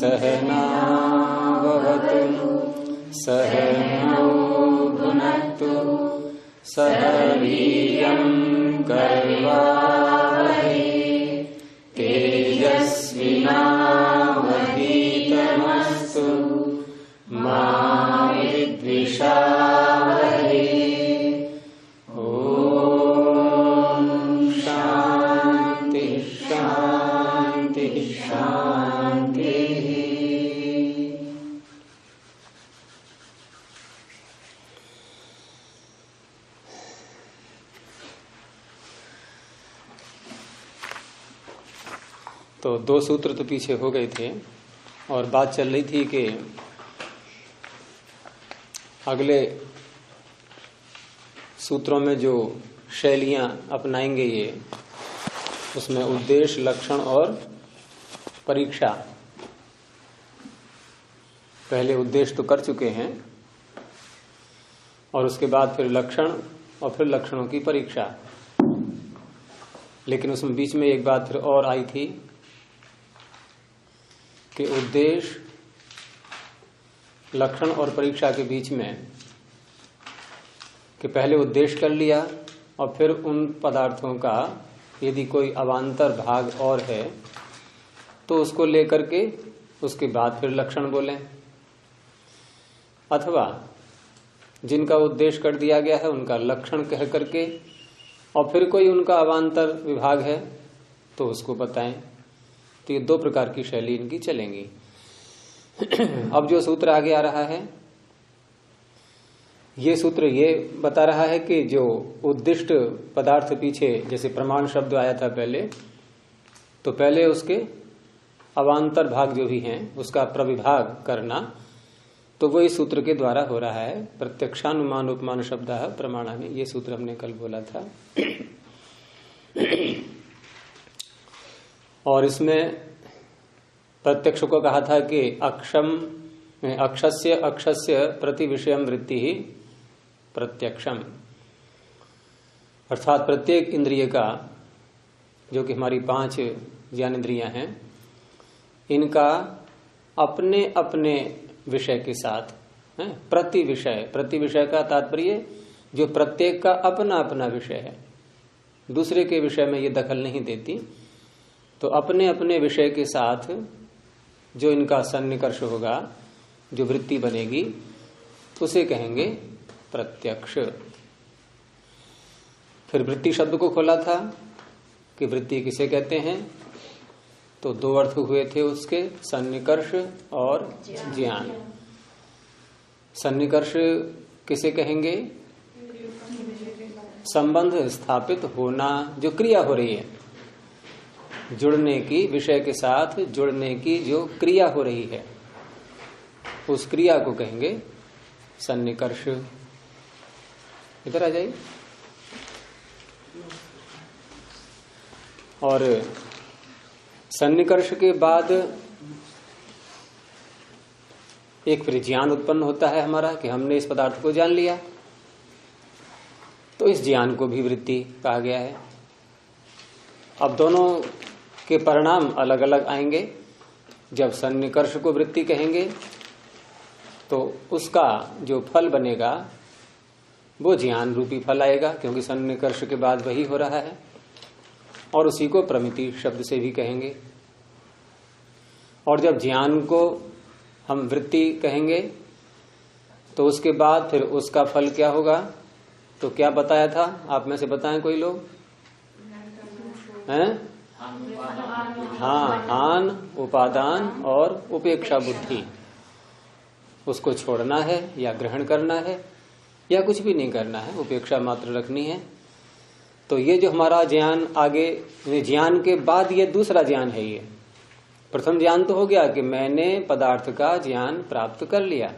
सहनाववतु सहनौ भुनक्तु सह वीर्यं कर्वावहै तेजस्विनावधीतमस्तु मा विद्विषावहै। ओम शांति शांति शांति। तो दो सूत्र तो पीछे हो गए थे और बात चल रही थी कि अगले सूत्रों में जो शैलियां अपनाएंगे ये, उसमें उद्देश्य, लक्षण और परीक्षा। पहले उद्देश्य तो कर चुके हैं और उसके बाद फिर लक्षण और फिर लक्षणों की परीक्षा। लेकिन उसमें बीच में एक बात फिर और आई थी कि उद्देश्य, लक्षण और परीक्षा के बीच में कि पहले उद्देश्य कर लिया और फिर उन पदार्थों का यदि कोई अवान्तर भाग और है तो उसको लेकर के उसके बाद फिर लक्षण बोलें, अथवा जिनका उद्देश्य कर दिया गया है उनका लक्षण कह करके और फिर कोई उनका अवान्तर विभाग है तो उसको बताएं। तो ये दो प्रकार की शैली इनकी चलेंगी। अब जो सूत्र आगे आ रहा है, ये सूत्र ये बता रहा है कि जो उद्दिष्ट पदार्थ पीछे जैसे प्रमाण शब्द आया था पहले, तो पहले उसके अवान्तर भाग जो भी हैं उसका प्रविभाग करना, तो वो इस सूत्र के द्वारा हो रहा है। प्रत्यक्षानुमान उपमान शब्द प्रमाणानि, ये सूत्र हमने कल बोला था। और इसमें प्रत्यक्ष को कहा था कि अक्षस्य प्रति विषयम वृत्ति ही प्रत्यक्षम, अर्थात प्रत्येक इंद्रिय का, जो कि हमारी 5 ज्ञानेंद्रियां हैं, इनका अपने अपने विषय के साथ प्रति विषय का तात्पर्य जो प्रत्येक का अपना अपना विषय है, दूसरे के विषय में ये दखल नहीं देती। तो अपने अपने विषय के साथ जो इनका सन्निकर्ष होगा, जो वृत्ति बनेगी, उसे कहेंगे प्रत्यक्ष। फिर वृत्ति शब्द को खोला था कि वृत्ति किसे कहते हैं, तो दो अर्थ हुए थे उसके, सन्निकर्ष और ज्ञान। सन्निकर्ष किसे कहेंगे, संबंध स्थापित होना, जो क्रिया हो रही है, जुड़ने की, विषय के साथ जुड़ने की जो क्रिया हो रही है, उस क्रिया को कहेंगे सन्निकर्ष। इधर आ जाइए। और सन्निकर्ष के बाद एक फिर ज्ञान उत्पन्न होता है हमारा कि हमने इस पदार्थ को जान लिया, तो इस ज्ञान को भी वृत्ति कहा गया है। अब दोनों के परिणाम अलग अलग आएंगे। जब सन्निकर्ष को वृत्ति कहेंगे तो उसका जो फल बनेगा वो ज्ञान रूपी फल आएगा, क्योंकि सन्निकर्ष के बाद वही हो रहा है, और उसी को प्रमिति शब्द से भी कहेंगे। और जब ज्ञान को हम वृत्ति कहेंगे तो उसके बाद फिर उसका फल क्या होगा, तो क्या बताया था, आप में से बताएं कोई लोग हैं? हाँ, हान, उपादान और उपेक्षा बुद्धि। उसको छोड़ना है या ग्रहण करना है या कुछ भी नहीं करना है, उपेक्षा मात्र रखनी है। तो ये जो हमारा ज्ञान आगे, ज्ञान के बाद ये दूसरा ज्ञान है। ये प्रथम ज्ञान तो हो गया कि मैंने पदार्थ का ज्ञान प्राप्त कर लिया,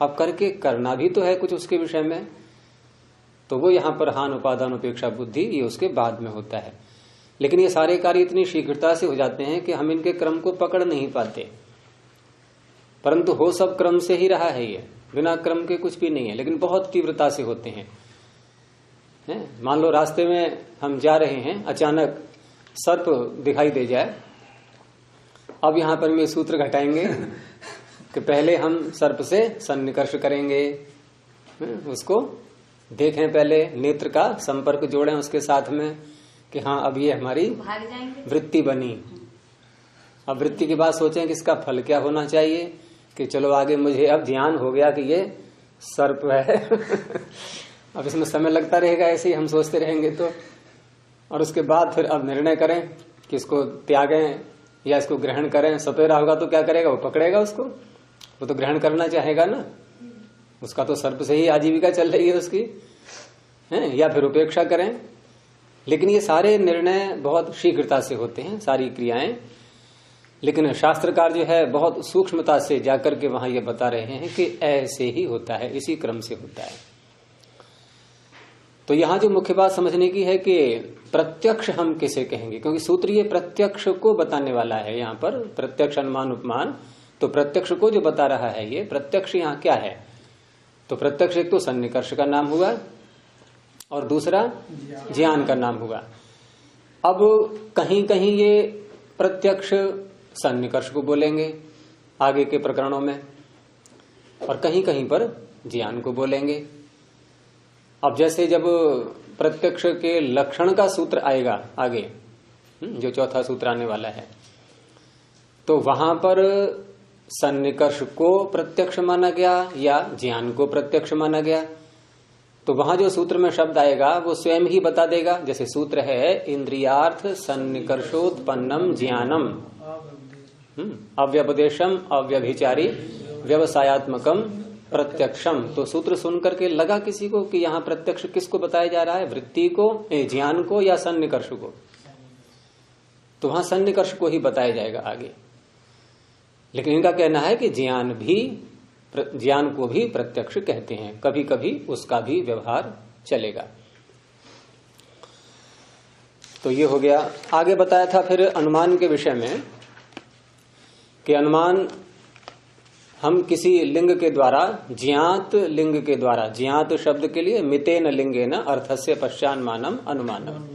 अब करके करना भी तो है कुछ उसके विषय में, तो वो यहाँ पर हान, उपादान, उपेक्षा बुद्धि, ये उसके बाद में होता है। लेकिन ये सारे कार्य इतनी शीघ्रता से हो जाते हैं कि हम इनके क्रम को पकड़ नहीं पाते, परंतु हो सब क्रम से ही रहा है। ये बिना क्रम के कुछ भी नहीं है, लेकिन बहुत तीव्रता से होते हैं। मान लो रास्ते में हम जा रहे हैं, अचानक सर्प दिखाई दे जाए अब यहां पर मैं सूत्र घटाएंगे कि पहले हम सर्प से सन्निकर्ष करेंगे, उसको देखें, पहले नेत्र का संपर्क जोड़ें उसके साथ में कि हाँ अब ये हमारी वृत्ति बनी। अब वृत्ति के बाद सोचें कि इसका फल क्या होना चाहिए, कि चलो आगे मुझे अब ध्यान हो गया कि ये सर्प है अब इसमें समय लगता रहेगा, ऐसे ही हम सोचते रहेंगे तो। और उसके बाद फिर अब निर्णय करें कि इसको त्यागें या इसको ग्रहण करें। सपेरा होगा तो क्या करेगा, वो पकड़ेगा उसको, वो तो ग्रहण करना चाहेगा ना, उसका तो सर्प से ही आजीविका चल रही है उसकी, है, या फिर उपेक्षा करें। लेकिन ये सारे निर्णय बहुत शीघ्रता से होते हैं, सारी क्रियाएं, लेकिन शास्त्रकार जो है बहुत सूक्ष्मता से जाकर के वहां ये बता रहे हैं कि ऐसे ही होता है, इसी क्रम से होता है। तो यहां जो मुख्य बात समझने की है कि प्रत्यक्ष हम किसे कहेंगे, क्योंकि सूत्र ये प्रत्यक्ष को बताने वाला है। यहाँ पर प्रत्यक्ष, अनुमान, उपमान, तो प्रत्यक्ष को जो बता रहा है ये प्रत्यक्ष यहाँ क्या है, तो प्रत्यक्ष एक तो सन्निकर्ष का नाम हुआ और दूसरा ज्ञान का नाम हुआ। अब कहीं कहीं ये प्रत्यक्ष सन्निकर्ष को बोलेंगे आगे के प्रकरणों में, और कहीं कहीं पर ज्ञान को बोलेंगे। अब जैसे जब प्रत्यक्ष के लक्षण का सूत्र आएगा आगे, जो चौथा सूत्र आने वाला है, तो वहां पर सन्निकर्ष को प्रत्यक्ष माना गया या ज्ञान को प्रत्यक्ष माना गया। तो वहां जो सूत्र में शब्द आएगा वो स्वयं ही बता देगा। जैसे सूत्र है इंद्रियार्थ सन्निकर्षोत्पन्नम ज्ञानम अव्यपदेशम अव्यभिचारी व्यवसायत्मकम प्रत्यक्षम। तो सूत्र सुन करके लगा किसी को कि यहाँ प्रत्यक्ष किसको बताया जा रहा है, वृत्ति को, ज्ञान को या सन्निकर्ष को, तो वहां सन्निकर्ष को ही बताया जाएगा आगे। लेकिन इनका कहना है कि ज्ञान को भी प्रत्यक्ष कहते हैं, कभी कभी उसका भी व्यवहार चलेगा। तो ये हो गया। आगे बताया था फिर अनुमान के विषय में कि अनुमान हम किसी लिंग के द्वारा, ज्ञात लिंग के द्वारा, ज्ञात शब्द के लिए मितेन लिंगेन अर्थस्य पश्चान्मानम अनुमानम,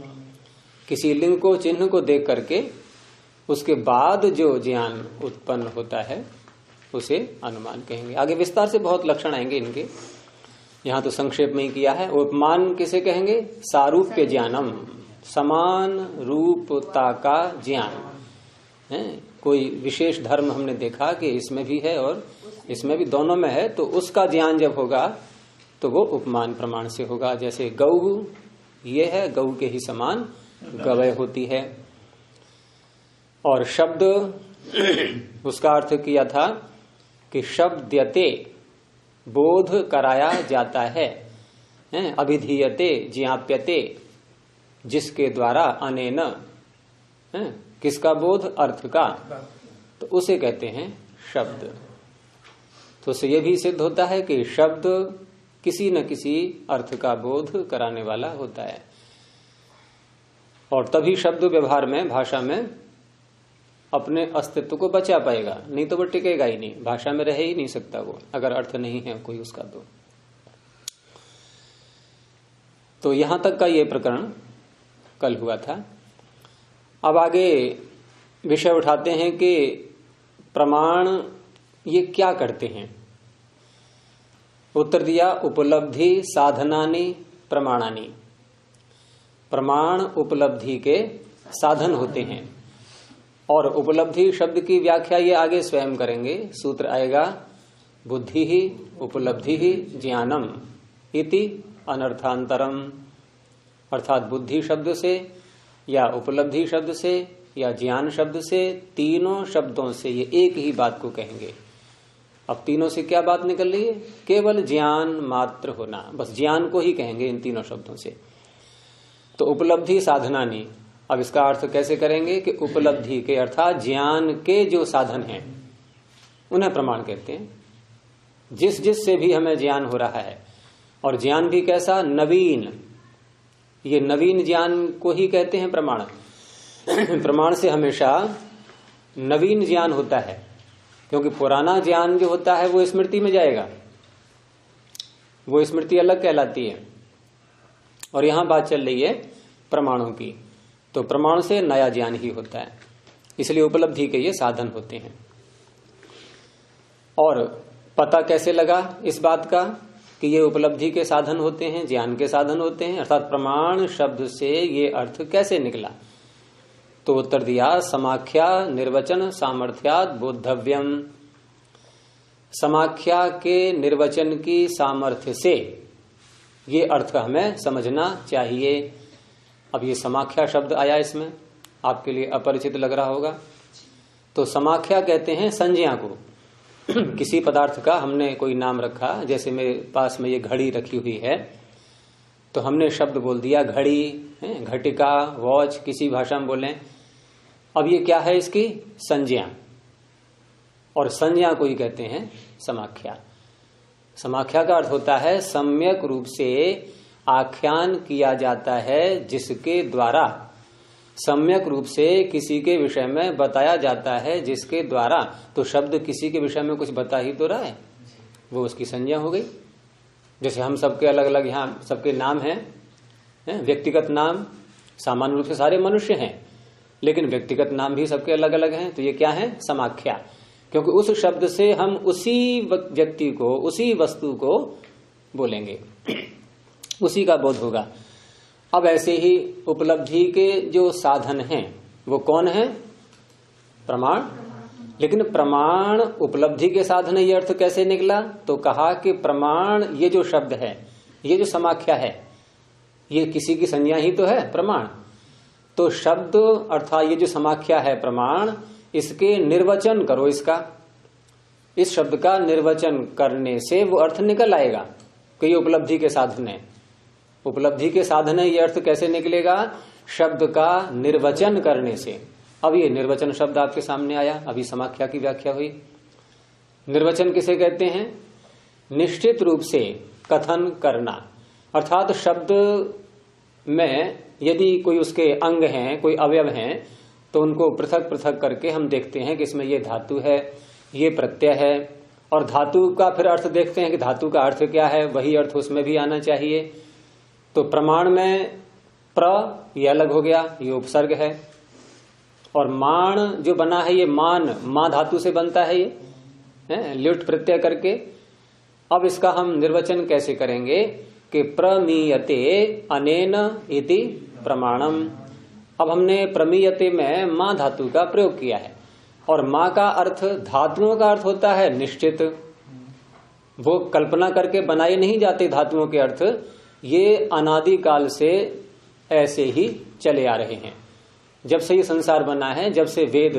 किसी लिंग को, चिन्ह को देख करके उसके बाद जो ज्ञान उत्पन्न होता है उसे अनुमान कहेंगे। आगे विस्तार से बहुत लक्षण आएंगे इनके, यहां तो संक्षेप में ही किया है। उपमान किसे कहेंगे, सारूप्य ज्ञानम, समान रूपता का ज्ञान है। कोई विशेष धर्म हमने देखा कि इसमें भी है और इसमें भी, दोनों में है, तो उसका ज्ञान जब होगा तो वो उपमान प्रमाण से होगा। जैसे गौ ये है, गौ के ही समान गवय होती है। और शब्द, उसका अर्थ किया था कि शब्दयते, बोध कराया जाता है, अभिधीयते ज्ञाप्यते, जिसके द्वारा, अनेन, किसका बोध, अर्थ का, तो उसे कहते हैं शब्द। तो उससे यह भी सिद्ध होता है कि शब्द किसी न किसी अर्थ का बोध कराने वाला होता है, और तभी शब्द व्यवहार में, भाषा में अपने अस्तित्व को बचा पाएगा, नहीं तो वो टिकेगा ही नहीं, भाषा में रह ही नहीं सकता वो, अगर अर्थ नहीं है कोई उसका। तो यहां तक का ये प्रकरण कल हुआ था। अब आगे विषय उठाते हैं कि प्रमाण ये क्या करते हैं। उत्तर दिया, उपलब्धि साधनानि प्रमाणानि, प्रमाण उपलब्धि के साधन होते हैं। और उपलब्धि शब्द की व्याख्या ये आगे स्वयं करेंगे, सूत्र आएगा, बुद्धि ही उपलब्धि ही ज्ञानम इति अनर्थांतरम, अर्थात बुद्धि शब्द से या उपलब्धि शब्द से या ज्ञान शब्द से, तीनों शब्दों से ये एक ही बात को कहेंगे। अब तीनों से क्या बात निकल रही है, केवल ज्ञान मात्र होना, बस ज्ञान को ही कहेंगे इन तीनों शब्दों से। तो उपलब्धि साधनानि, अब इसका अर्थ कैसे करेंगे कि उपलब्धि के अर्थात ज्ञान के जो साधन हैं उन्हें प्रमाण कहते हैं। जिस जिस से भी हमें ज्ञान हो रहा है, और ज्ञान भी कैसा, नवीन, ये नवीन ज्ञान को ही कहते हैं प्रमाण। प्रमाण से हमेशा नवीन ज्ञान होता है, क्योंकि पुराना ज्ञान जो होता है वो स्मृति में जाएगा, वो स्मृति अलग कहलाती है। और यहां बात चल रही है प्रमाणों की, तो प्रमाण से नया ज्ञान ही होता है। इसलिए उपलब्धि के ये साधन होते हैं। और पता कैसे लगा इस बात का कि ये उपलब्धि के साधन होते हैं, ज्ञान के साधन होते हैं, अर्थात प्रमाण शब्द से ये अर्थ कैसे निकला? तो उत्तर दिया, समाख्या निर्वचन सामर्थ्यात् बोद्धव्यम। समाख्या के निर्वचन की सामर्थ्य से ये अर्थ हमें समझना चाहिए। अब ये समाख्या शब्द आया, इसमें आपके लिए अपरिचित लग रहा होगा। तो समाख्या कहते हैं संज्ञा को। किसी पदार्थ का हमने कोई नाम रखा, जैसे मेरे पास में ये घड़ी रखी हुई है, तो हमने शब्द बोल दिया घड़ी, घटिका, वॉच, किसी भाषा में बोलें। अब ये क्या है? इसकी संज्ञा, और संज्ञा को ही कहते हैं समाख्या। समाख्या का अर्थ होता है सम्यक रूप से आख्यान किया जाता है, जिसके द्वारा सम्यक रूप से किसी के विषय में बताया जाता है, जिसके द्वारा, तो शब्द किसी के विषय में कुछ बता ही तो रहा है, वो उसकी संज्ञा हो गई। जैसे हम सबके अलग अलग यहाँ सबके नाम हैं, व्यक्तिगत नाम सामान्य रूप से सारे मनुष्य हैं, लेकिन व्यक्तिगत नाम भी सबके अलग अलग हैं। तो ये क्या है? समाख्या। क्योंकि उस शब्द से हम उसी व्यक्ति को, उसी वस्तु को बोलेंगे, उसी का बोध होगा। अब ऐसे ही उपलब्धि के जो साधन हैं वो कौन है? प्रमाण। लेकिन प्रमाण उपलब्धि के साधन है, ये अर्थ कैसे निकला? तो कहा कि प्रमाण, ये जो शब्द है, ये जो समाख्या है, ये किसी की संज्ञा ही तो है, प्रमाण। तो शब्द अर्थात ये जो समाख्या है प्रमाण, इसके निर्वचन करो, इस शब्द का निर्वचन करने से वो अर्थ निकल आएगा कि ये उपलब्धि के साधन है। उपलब्धि के साधन है, ये अर्थ कैसे निकलेगा? शब्द का निर्वचन करने से। अब ये निर्वचन शब्द आपके सामने आया, अभी समाख्या की व्याख्या हुई। निर्वचन किसे कहते हैं? निश्चित रूप से कथन करना, अर्थात शब्द में यदि कोई उसके अंग हैं, कोई अवयव हैं, तो उनको पृथक पृथक करके हम देखते हैं कि इसमें ये धातु है, ये प्रत्यय है, और धातु का फिर अर्थ देखते हैं कि धातु का अर्थ क्या है, वही अर्थ उसमें भी आना चाहिए। तो प्रमाण में प्र ये अलग हो गया, ये उपसर्ग है, और मान जो बना है ये मान, मां धातु से बनता है, ये ल्युट प्रत्यय करके। अब इसका हम निर्वचन कैसे करेंगे कि प्रमीयते अनेन इति प्रमाणम। अब हमने प्रमीयते में मां धातु का प्रयोग किया है, और मां का अर्थ, धातुओं का अर्थ होता है निश्चित, वो कल्पना करके बनाए नहीं जाते धातुओं के अर्थ, ये अनादि काल से ऐसे ही चले आ रहे हैं। जब से ये संसार बना है, जब से वेद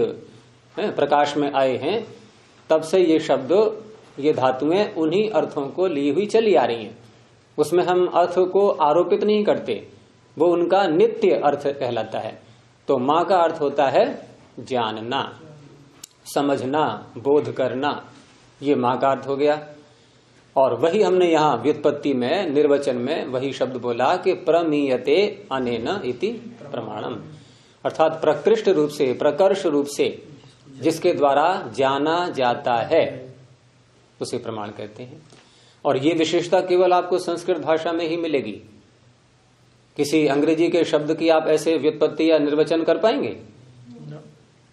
प्रकाश में आए हैं, तब से ये शब्द, ये धातुएं उन्हीं अर्थों को ली हुई चली आ रही हैं। उसमें हम अर्थ को आरोपित नहीं करते, वो उनका नित्य अर्थ कहलाता है। तो मां का अर्थ होता है जानना, समझना, बोध करना, ये मां का अर्थ हो गया। और वही हमने यहाँ व्युत्पत्ति में, निर्वचन में वही शब्द बोला कि प्रमीयते अनेन इति प्रमाणम, अर्थात प्रकृष्ट रूप से, प्रकर्ष रूप से जिसके द्वारा जाना जाता है उसे प्रमाण कहते हैं। और ये विशेषता केवल आपको संस्कृत भाषा में ही मिलेगी। किसी अंग्रेजी के शब्द की आप ऐसे व्युत्पत्ति या निर्वचन कर पाएंगे?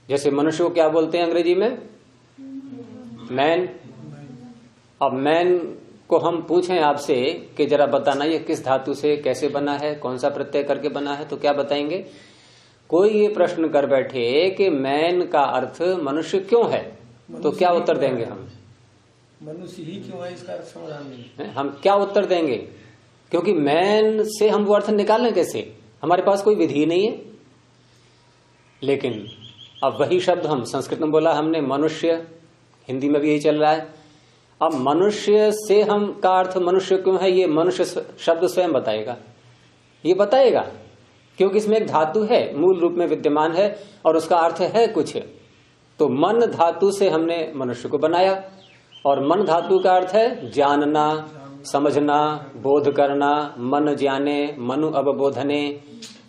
जैसे मनुष्य को क्या बोलते हैं अंग्रेजी में? मैन। अब मैन को हम पूछें आपसे कि जरा बताना ये किस धातु से कैसे बना है, कौन सा प्रत्यय करके बना है, तो क्या बताएंगे? कोई ये प्रश्न कर बैठे कि मैन का अर्थ मनुष्य क्यों है, तो क्या उत्तर देंगे हम? मनुष्य ही क्यों है, इसका अर्थ समाधान नहीं। हम क्या उत्तर देंगे? क्योंकि मैन से हम वो अर्थ निकालें कैसे? हमारे पास कोई विधि नहीं है। लेकिन अब वही शब्द हम संस्कृत में बोला हमने मनुष्य, हिंदी में भी यही चल रहा है। अब मनुष्य से हम का अर्थ मनुष्य क्यों है, ये मनुष्य शब्द स्वयं बताएगा, ये बताएगा, क्योंकि इसमें एक धातु है, मूल रूप में विद्यमान है और उसका अर्थ है कुछ। तो मन धातु से हमने मनुष्य को बनाया, और मन धातु का अर्थ है जानना, समझना, बोध करना, मन ज्ञाने, मनु अवबोधने।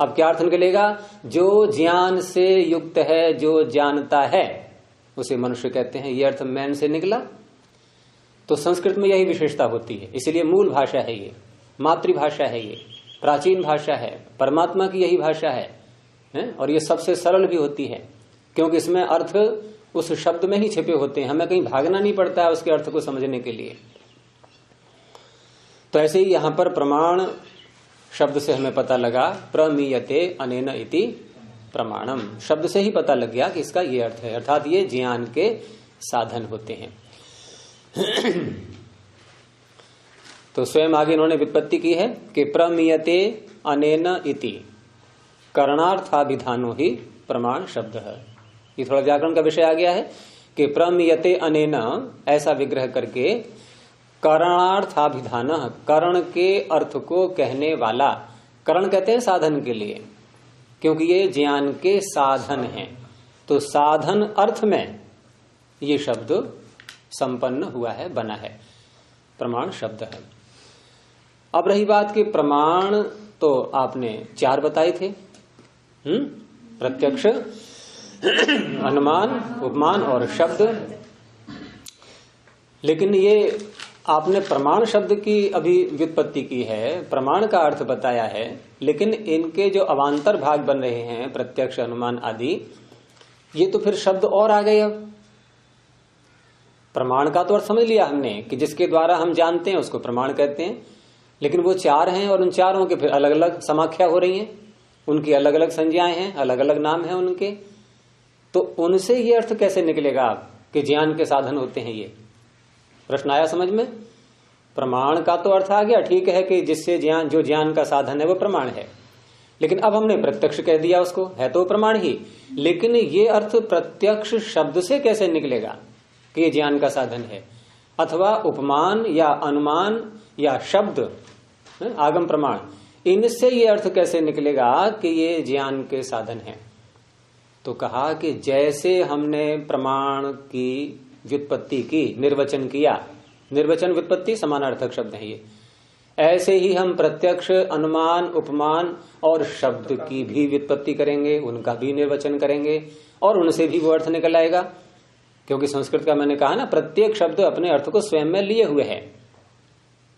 अब क्या अर्थ निकलेगा? जो ज्ञान से युक्त है, जो जानता है, उसे मनुष्य कहते हैं। ये अर्थ मैन से निकला। तो संस्कृत में यही विशेषता होती है, इसलिए मूल भाषा है ये, मातृभाषा है ये, प्राचीन भाषा है, परमात्मा की यही भाषा है, और ये सबसे सरल भी होती है। क्योंकि इसमें अर्थ उस शब्द में ही छिपे होते हैं, हमें कहीं भागना नहीं पड़ता है उसके अर्थ को समझने के लिए। तो ऐसे ही यहां पर प्रमाण शब्द से हमें पता लगा प्रमीयते अनेन इति प्रमाणम, शब्द से ही पता लग गया कि इसका ये अर्थ है, अर्थात ये ज्ञान के साधन होते हैं। तो स्वयं आगे इन्होंने व्युत्पत्ति की है कि प्रमीयते अनेन इति करणार्थाभिधानो ही प्रमाण शब्द है। ये थोड़ा व्याकरण का विषय आ गया है कि प्रमीयते अनेन, ऐसा विग्रह करके, करणार्थाभिधान, करण के अर्थ को कहने वाला, करण कहते हैं साधन के लिए, क्योंकि ये ज्ञान के साधन हैं, तो साधन अर्थ में ये शब्द संपन्न हुआ है, बना है, प्रमाण शब्द है। अब रही बात कि प्रमाण तो आपने 4 बताए थे, प्रत्यक्ष, अनुमान, उपमान और शब्द। लेकिन ये आपने प्रमाण शब्द की अभी व्युत्पत्ति की है, प्रमाण का अर्थ बताया है, लेकिन इनके जो अवान्तर भाग बन रहे हैं, प्रत्यक्ष, अनुमान आदि, ये तो फिर शब्द और आ गए। अब प्रमाण का तो अर्थ समझ लिया हमने कि जिसके द्वारा हम जानते हैं उसको प्रमाण कहते हैं, लेकिन वो 4 हैं और उन चारों के फिर अलग अलग समाख्या हो रही हैं, उनकी अलग अलग संज्ञाएं हैं, अलग अलग नाम हैं उनके। तो उनसे ये अर्थ कैसे निकलेगा कि ज्ञान के साधन होते हैं? ये प्रश्न आया समझ में? प्रमाण का तो अर्थ आ गया, ठीक है कि जिससे ज्ञान, जो ज्ञान का साधन है वो प्रमाण है, लेकिन अब हमने प्रत्यक्ष कह दिया उसको, है तो प्रमाण ही, लेकिन ये अर्थ प्रत्यक्ष शब्द से कैसे निकलेगा कि ये ज्ञान का साधन है? अथवा उपमान या अनुमान या शब्द, आगम प्रमाण, इनसे ये अर्थ कैसे निकलेगा कि ये ज्ञान के साधन है? तो कहा कि जैसे हमने प्रमाण की व्युत्पत्ति की, निर्वचन किया, निर्वचन व्युत्पत्ति समानार्थक शब्द है ये, ऐसे ही हम प्रत्यक्ष, अनुमान, उपमान और शब्द की भी व्युत्पत्ति करेंगे, उनका भी निर्वचन करेंगे और उनसे भी वो अर्थ निकल आएगा। क्योंकि संस्कृत का मैंने कहा ना, प्रत्येक शब्द अपने अर्थ को स्वयं में लिए हुए है,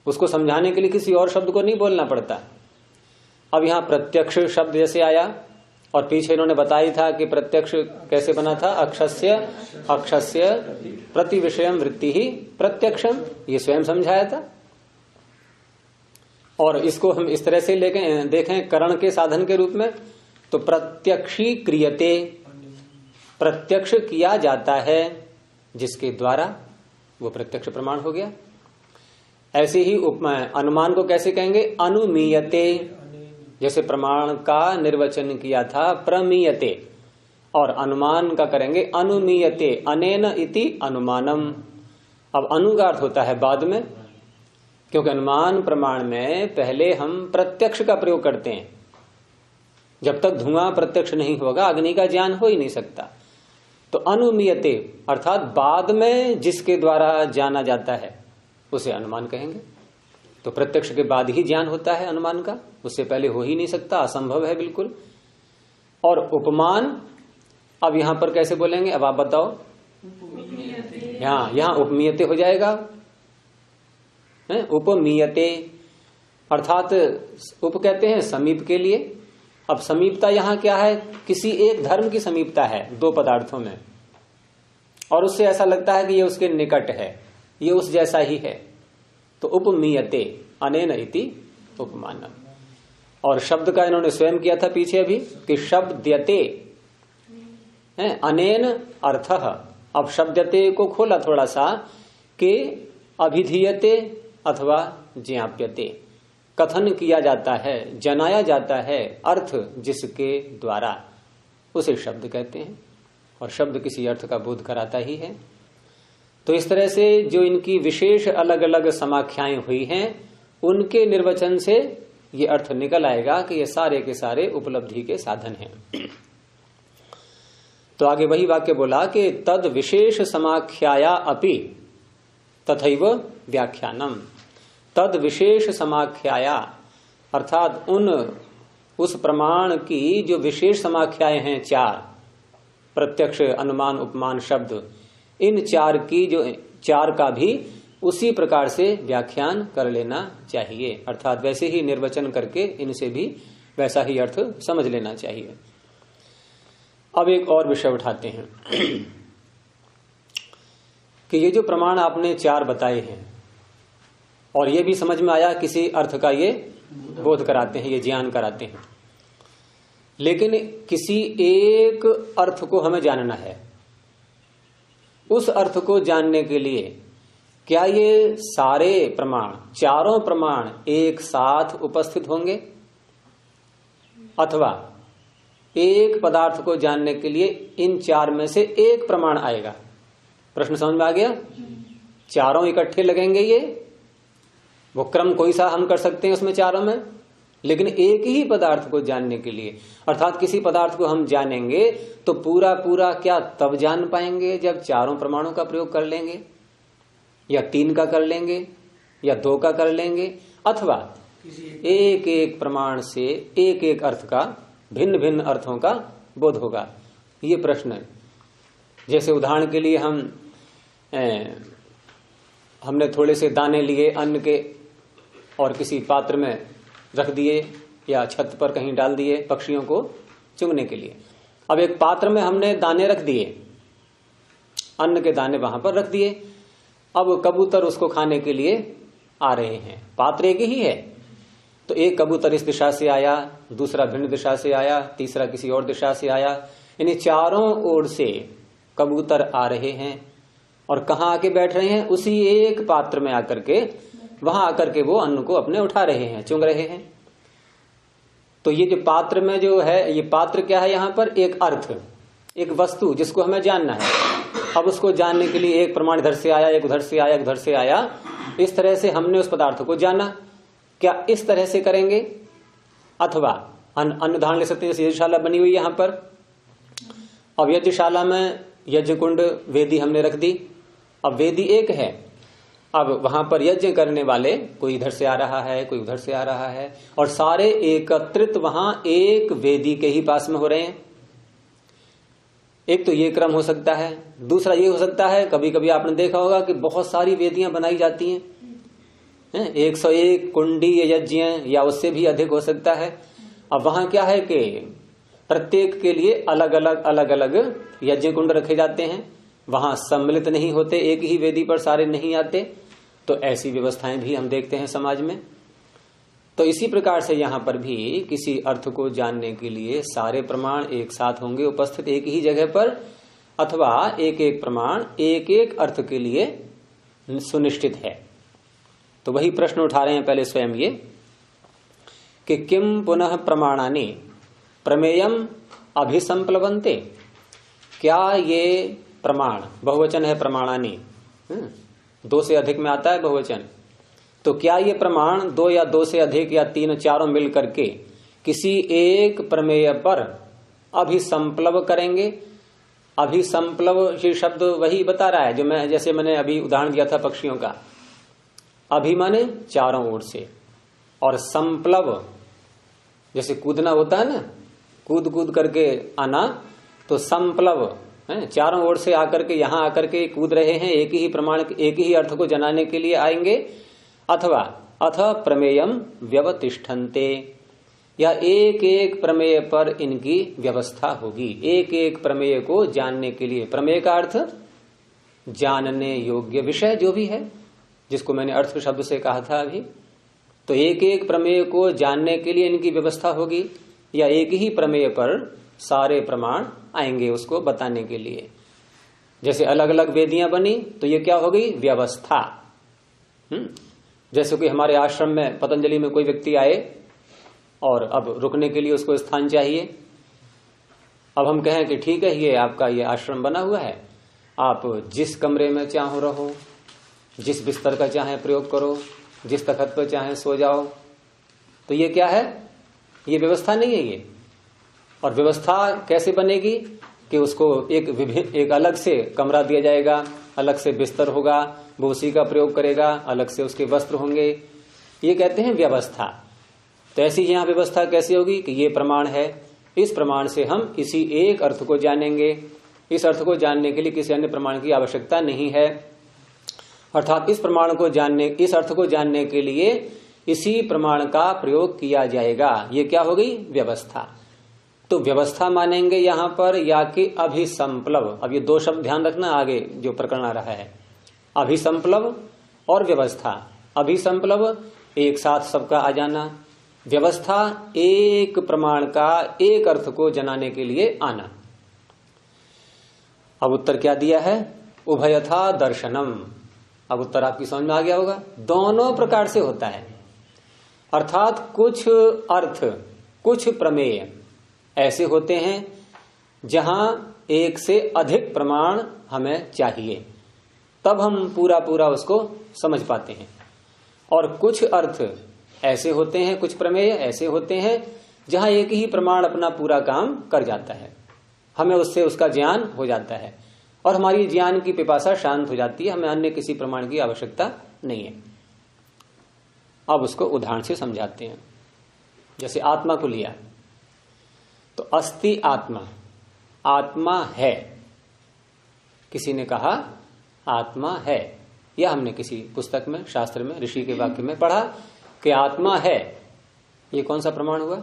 उसको समझाने के लिए किसी और शब्द को नहीं बोलना पड़ता। अब यहां प्रत्यक्ष शब्द जैसे आया, और पीछे इन्होंने बताया था कि प्रत्यक्ष कैसे बना था, अक्षस्य प्रति विषयम वृत्ति ही प्रत्यक्षम, ये स्वयं समझाया था। और इसको हम इस तरह से देखें करण के साधन के रूप में, तो प्रत्यक्षी क्रियते, प्रत्यक्ष किया जाता है जिसके द्वारा, वो प्रत्यक्ष प्रमाण हो गया। ऐसे ही अनुमान को कैसे कहेंगे? अनुमीयते, जैसे प्रमाण का निर्वचन किया था प्रमीयते, और अनुमान का करेंगे अनुमीयते, अनेन इति अनुमानम। अब अनु का अर्थ होता है बाद में, क्योंकि अनुमान प्रमाण में पहले हम प्रत्यक्ष का प्रयोग करते हैं। जब तक धुआं प्रत्यक्ष नहीं होगा अग्नि का ज्ञान हो ही नहीं सकता। तो अनुमीयते अर्थात बाद में जिसके द्वारा जाना जाता है उसे अनुमान कहेंगे। तो प्रत्यक्ष के बाद ही ज्ञान होता है अनुमान का, उससे पहले हो ही नहीं सकता, असंभव है बिल्कुल। और उपमान, अब यहां पर कैसे बोलेंगे? अब आप बताओ। यहां उपमीयते हो जाएगा, उपमीयते अर्थात उप कहते हैं समीप के लिए। अब समीपता यहां क्या है? किसी एक धर्म की समीपता है 2 पदार्थों में, और उससे ऐसा लगता है कि ये उसके निकट है, ये उस जैसा ही है, तो उपमीयते अनेन इति उपमानम। और शब्द का इन्होंने स्वयं किया था पीछे अभी कि शब्दयते, अनेन अर्थः। अब शब्दयते को खोला थोड़ा सा कि अभिधीयते अथवा ज्ञाप्यते, कथन किया जाता है, जनाया जाता है अर्थ जिसके द्वारा, उसे शब्द कहते हैं। और शब्द किसी अर्थ का बोध कराता ही है। तो इस तरह से जो इनकी विशेष अलग अलग समाख्याएं हुई हैं, उनके निर्वचन से ये अर्थ निकल आएगा कि ये सारे के सारे उपलब्धि के साधन हैं। तो आगे वही वाक्य बोला कि तद विशेष समाख्याया अपि तथैव व्याख्यानम। तद विशेष समाख्याया अर्थात उस प्रमाण की जो विशेष समाख्याएं हैं 4, प्रत्यक्ष, अनुमान, उपमान, शब्द, इन 4 की जो 4 का भी उसी प्रकार से व्याख्यान कर लेना चाहिए। अर्थात वैसे ही निर्वचन करके इनसे भी वैसा ही अर्थ समझ लेना चाहिए। अब एक और विषय उठाते हैं कि ये जो प्रमाण आपने 4 बताए हैं और ये भी समझ में आया किसी अर्थ का ये बोध कराते हैं, ये ज्ञान कराते हैं, लेकिन किसी एक अर्थ को हमें जानना है। उस अर्थ को जानने के लिए क्या ये सारे प्रमाण, चारों प्रमाण एक साथ उपस्थित होंगे, अथवा एक पदार्थ को जानने के लिए इन 4 में से एक प्रमाण आएगा? प्रश्न समझ में आ गया? चारों इकट्ठे लगेंगे, ये वो क्रम कोई सा हम कर सकते हैं उसमें चारों में, लेकिन एक ही पदार्थ को जानने के लिए, अर्थात किसी पदार्थ को हम जानेंगे तो पूरा पूरा क्या तब जान पाएंगे जब चारों प्रमाणों का प्रयोग कर लेंगे, या 3 का कर लेंगे, या 2 का कर लेंगे, अथवा एक एक प्रमाण से एक एक अर्थ का, भिन्न भिन्न अर्थों का बोध होगा। ये प्रश्न है। जैसे उदाहरण के लिए हमने थोड़े से दाने लिए अन्न के और किसी पात्र में रख दिए या छत पर कहीं डाल दिए पक्षियों को चुगने के लिए। अब एक पात्र में हमने दाने रख दिए, अन्न के दाने वहां पर रख दिए। अब कबूतर उसको खाने के लिए आ रहे हैं, पात्र एक ही है, तो एक कबूतर इस दिशा से आया, दूसरा भिन्न दिशा से आया, तीसरा किसी और दिशा से आया, यानी चारों ओर से कबूतर आ रहे हैं और कहाँ आके बैठ रहे हैं? उसी एक पात्र में आकर के, वहां आकर के वो अन्न को अपने उठा रहे हैं, चुंग रहे हैं। तो ये जो पात्र में जो है, ये पात्र क्या है? यहाँ पर एक अर्थ, एक वस्तु जिसको हमें जानना है। अब उसको जानने के लिए एक प्रमाण इधर से आया, एक उधर से आया, एक उधर से आया, इस तरह से हमने उस पदार्थ को जाना। क्या इस तरह से करेंगे? अथवा अन्य उदाहरण ले सकते हैं, जैसे यज्ञशाला बनी हुई है यहाँ पर। अब यज्ञशाला में यज्ञ कुंड, वेदी हमने रख दी। अब वेदी एक है, अब वहां पर यज्ञ करने वाले कोई इधर से आ रहा है, कोई उधर से आ रहा है, और सारे एकत्रित वहां एक वेदी के ही पास में हो रहे हैं। एक तो ये क्रम हो सकता है। दूसरा ये हो सकता है, कभी कभी आपने देखा होगा कि बहुत सारी वेदियां बनाई जाती हैं, 101 कुंडी यज्ञ या उससे भी अधिक हो सकता है। अब वहां क्या है कि प्रत्येक के लिए अलग अलग यज्ञ कुंड रखे जाते हैं, वहां सम्मिलित नहीं होते, एक ही वेदी पर सारे नहीं आते। तो ऐसी व्यवस्थाएं भी हम देखते हैं समाज में। तो इसी प्रकार से यहां पर भी किसी अर्थ को जानने के लिए सारे प्रमाण एक साथ होंगे उपस्थित एक ही जगह पर, अथवा एक एक प्रमाण एक एक अर्थ के लिए सुनिश्चित है। तो वही प्रश्न उठा रहे हैं पहले स्वयं ये कि किम पुनः प्रमाणानि प्रमेयम अभिसंप्लवन्ते। क्या ये प्रमाण, बहुवचन है प्रमाणानि, 2 से अधिक में आता है बहुवचन, तो क्या ये प्रमाण 2 या 2 से अधिक या 3 चारों मिल करके किसी एक प्रमेय पर अभिसंप्लव करेंगे? अभिसंप्लव ये शब्द वही बता रहा है जो जैसे मैंने अभी उदाहरण दिया था पक्षियों का। अभि माने चारों ओर से, और संप्लव जैसे कूदना होता है ना, कूद कूद करके आना, तो संप्लव चारों ओर से आकर के यहां आकर के कूद रहे हैं, एक ही प्रमाण, एक ही अर्थ को जनाने के लिए आएंगे। अथवा अथ प्रमेयम व्यवतिष्ठन्ते, या एक एक प्रमेय पर इनकी व्यवस्था होगी। एक एक प्रमेय को जानने के लिए, प्रमेय का अर्थ जानने योग्य विषय जो भी है, जिसको मैंने अर्थ शब्द से कहा था अभी। तो एक एक प्रमेय को जानने के लिए इनकी व्यवस्था होगी, या एक ही प्रमेय पर सारे प्रमाण आएंगे उसको बताने के लिए। जैसे अलग अलग वेदियां बनी तो ये क्या हो गई? व्यवस्था। जैसे कि हमारे आश्रम में पतंजलि में कोई व्यक्ति आए और अब रुकने के लिए उसको स्थान चाहिए। अब हम कहें कि ठीक है, ये आपका ये आश्रम बना हुआ है, आप जिस कमरे में चाहो रहो, जिस बिस्तर का चाहे प्रयोग करो, जिस तखत पर चाहे सो जाओ। तो ये क्या है? ये व्यवस्था नहीं है ये। और व्यवस्था कैसे बनेगी कि उसको एक अलग से कमरा दिया जाएगा, अलग से बिस्तर होगा, वो उसी का प्रयोग करेगा, अलग से उसके वस्त्र होंगे, ये कहते हैं व्यवस्था। तो ऐसी यहाँ व्यवस्था कैसे होगी कि ये प्रमाण है, इस प्रमाण से हम इसी एक अर्थ को जानेंगे, इस अर्थ को जानने के लिए किसी अन्य प्रमाण की आवश्यकता नहीं है। अर्थात इस अर्थ को जानने के लिए इसी प्रमाण का प्रयोग किया जाएगा। ये क्या हो गई? व्यवस्था। तो व्यवस्था मानेंगे यहां पर या कि अभिसंप्लव। अब ये दो शब्द ध्यान रखना, आगे जो प्रकरण आ रहा है, अभिसंप्लव और व्यवस्था। अभिसंप्लव एक साथ सबका आ जाना, व्यवस्था एक प्रमाण का एक अर्थ को जनाने के लिए आना। अब उत्तर क्या दिया है? उभयथा दर्शनम। अब उत्तर आपकी समझ में आ गया होगा, दोनों प्रकार से होता है। अर्थात कुछ अर्थ, कुछ प्रमेय ऐसे होते हैं जहां एक से अधिक प्रमाण हमें चाहिए, तब हम पूरा पूरा उसको समझ पाते हैं। और कुछ अर्थ ऐसे होते हैं, कुछ प्रमेय ऐसे होते हैं जहां एक ही प्रमाण अपना पूरा काम कर जाता है, हमें उससे उसका ज्ञान हो जाता है और हमारी ज्ञान की पिपासा शांत हो जाती है, हमें अन्य किसी प्रमाण की आवश्यकता नहीं है। अब उसको उदाहरण से समझाते हैं। जैसे आत्मा को लिया तो अस्ति आत्मा, आत्मा है। किसी ने कहा आत्मा है, या हमने किसी पुस्तक में, शास्त्र में, ऋषि के वाक्य में पढ़ा कि आत्मा है। ये कौन सा प्रमाण हुआ?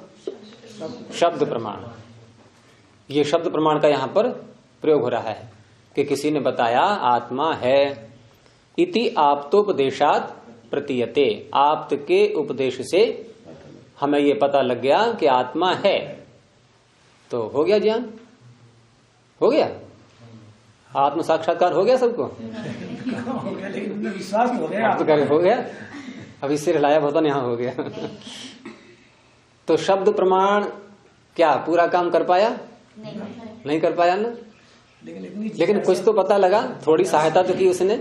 शब्द प्रमाण। ये शब्द प्रमाण का यहां पर प्रयोग हो रहा है कि किसी ने बताया आत्मा है। इति आप्तोपदेशात प्रतीयते, आप्त के उपदेश से हमें ये पता लग गया कि आत्मा है। तो हो गया ज्ञान, हो गया, आत्म साक्षात्कार हो गया सबको। हो गया, लेकिन विश्वास हो गया, आप तो कह रहे हो गया, अभी सिर हिलाया भोतन यहां हो गया। तो शब्द प्रमाण क्या पूरा काम कर पाया? नहीं कर पाया ना, लेकिन कुछ तो पता लगा, थोड़ी सहायता तो की उसने,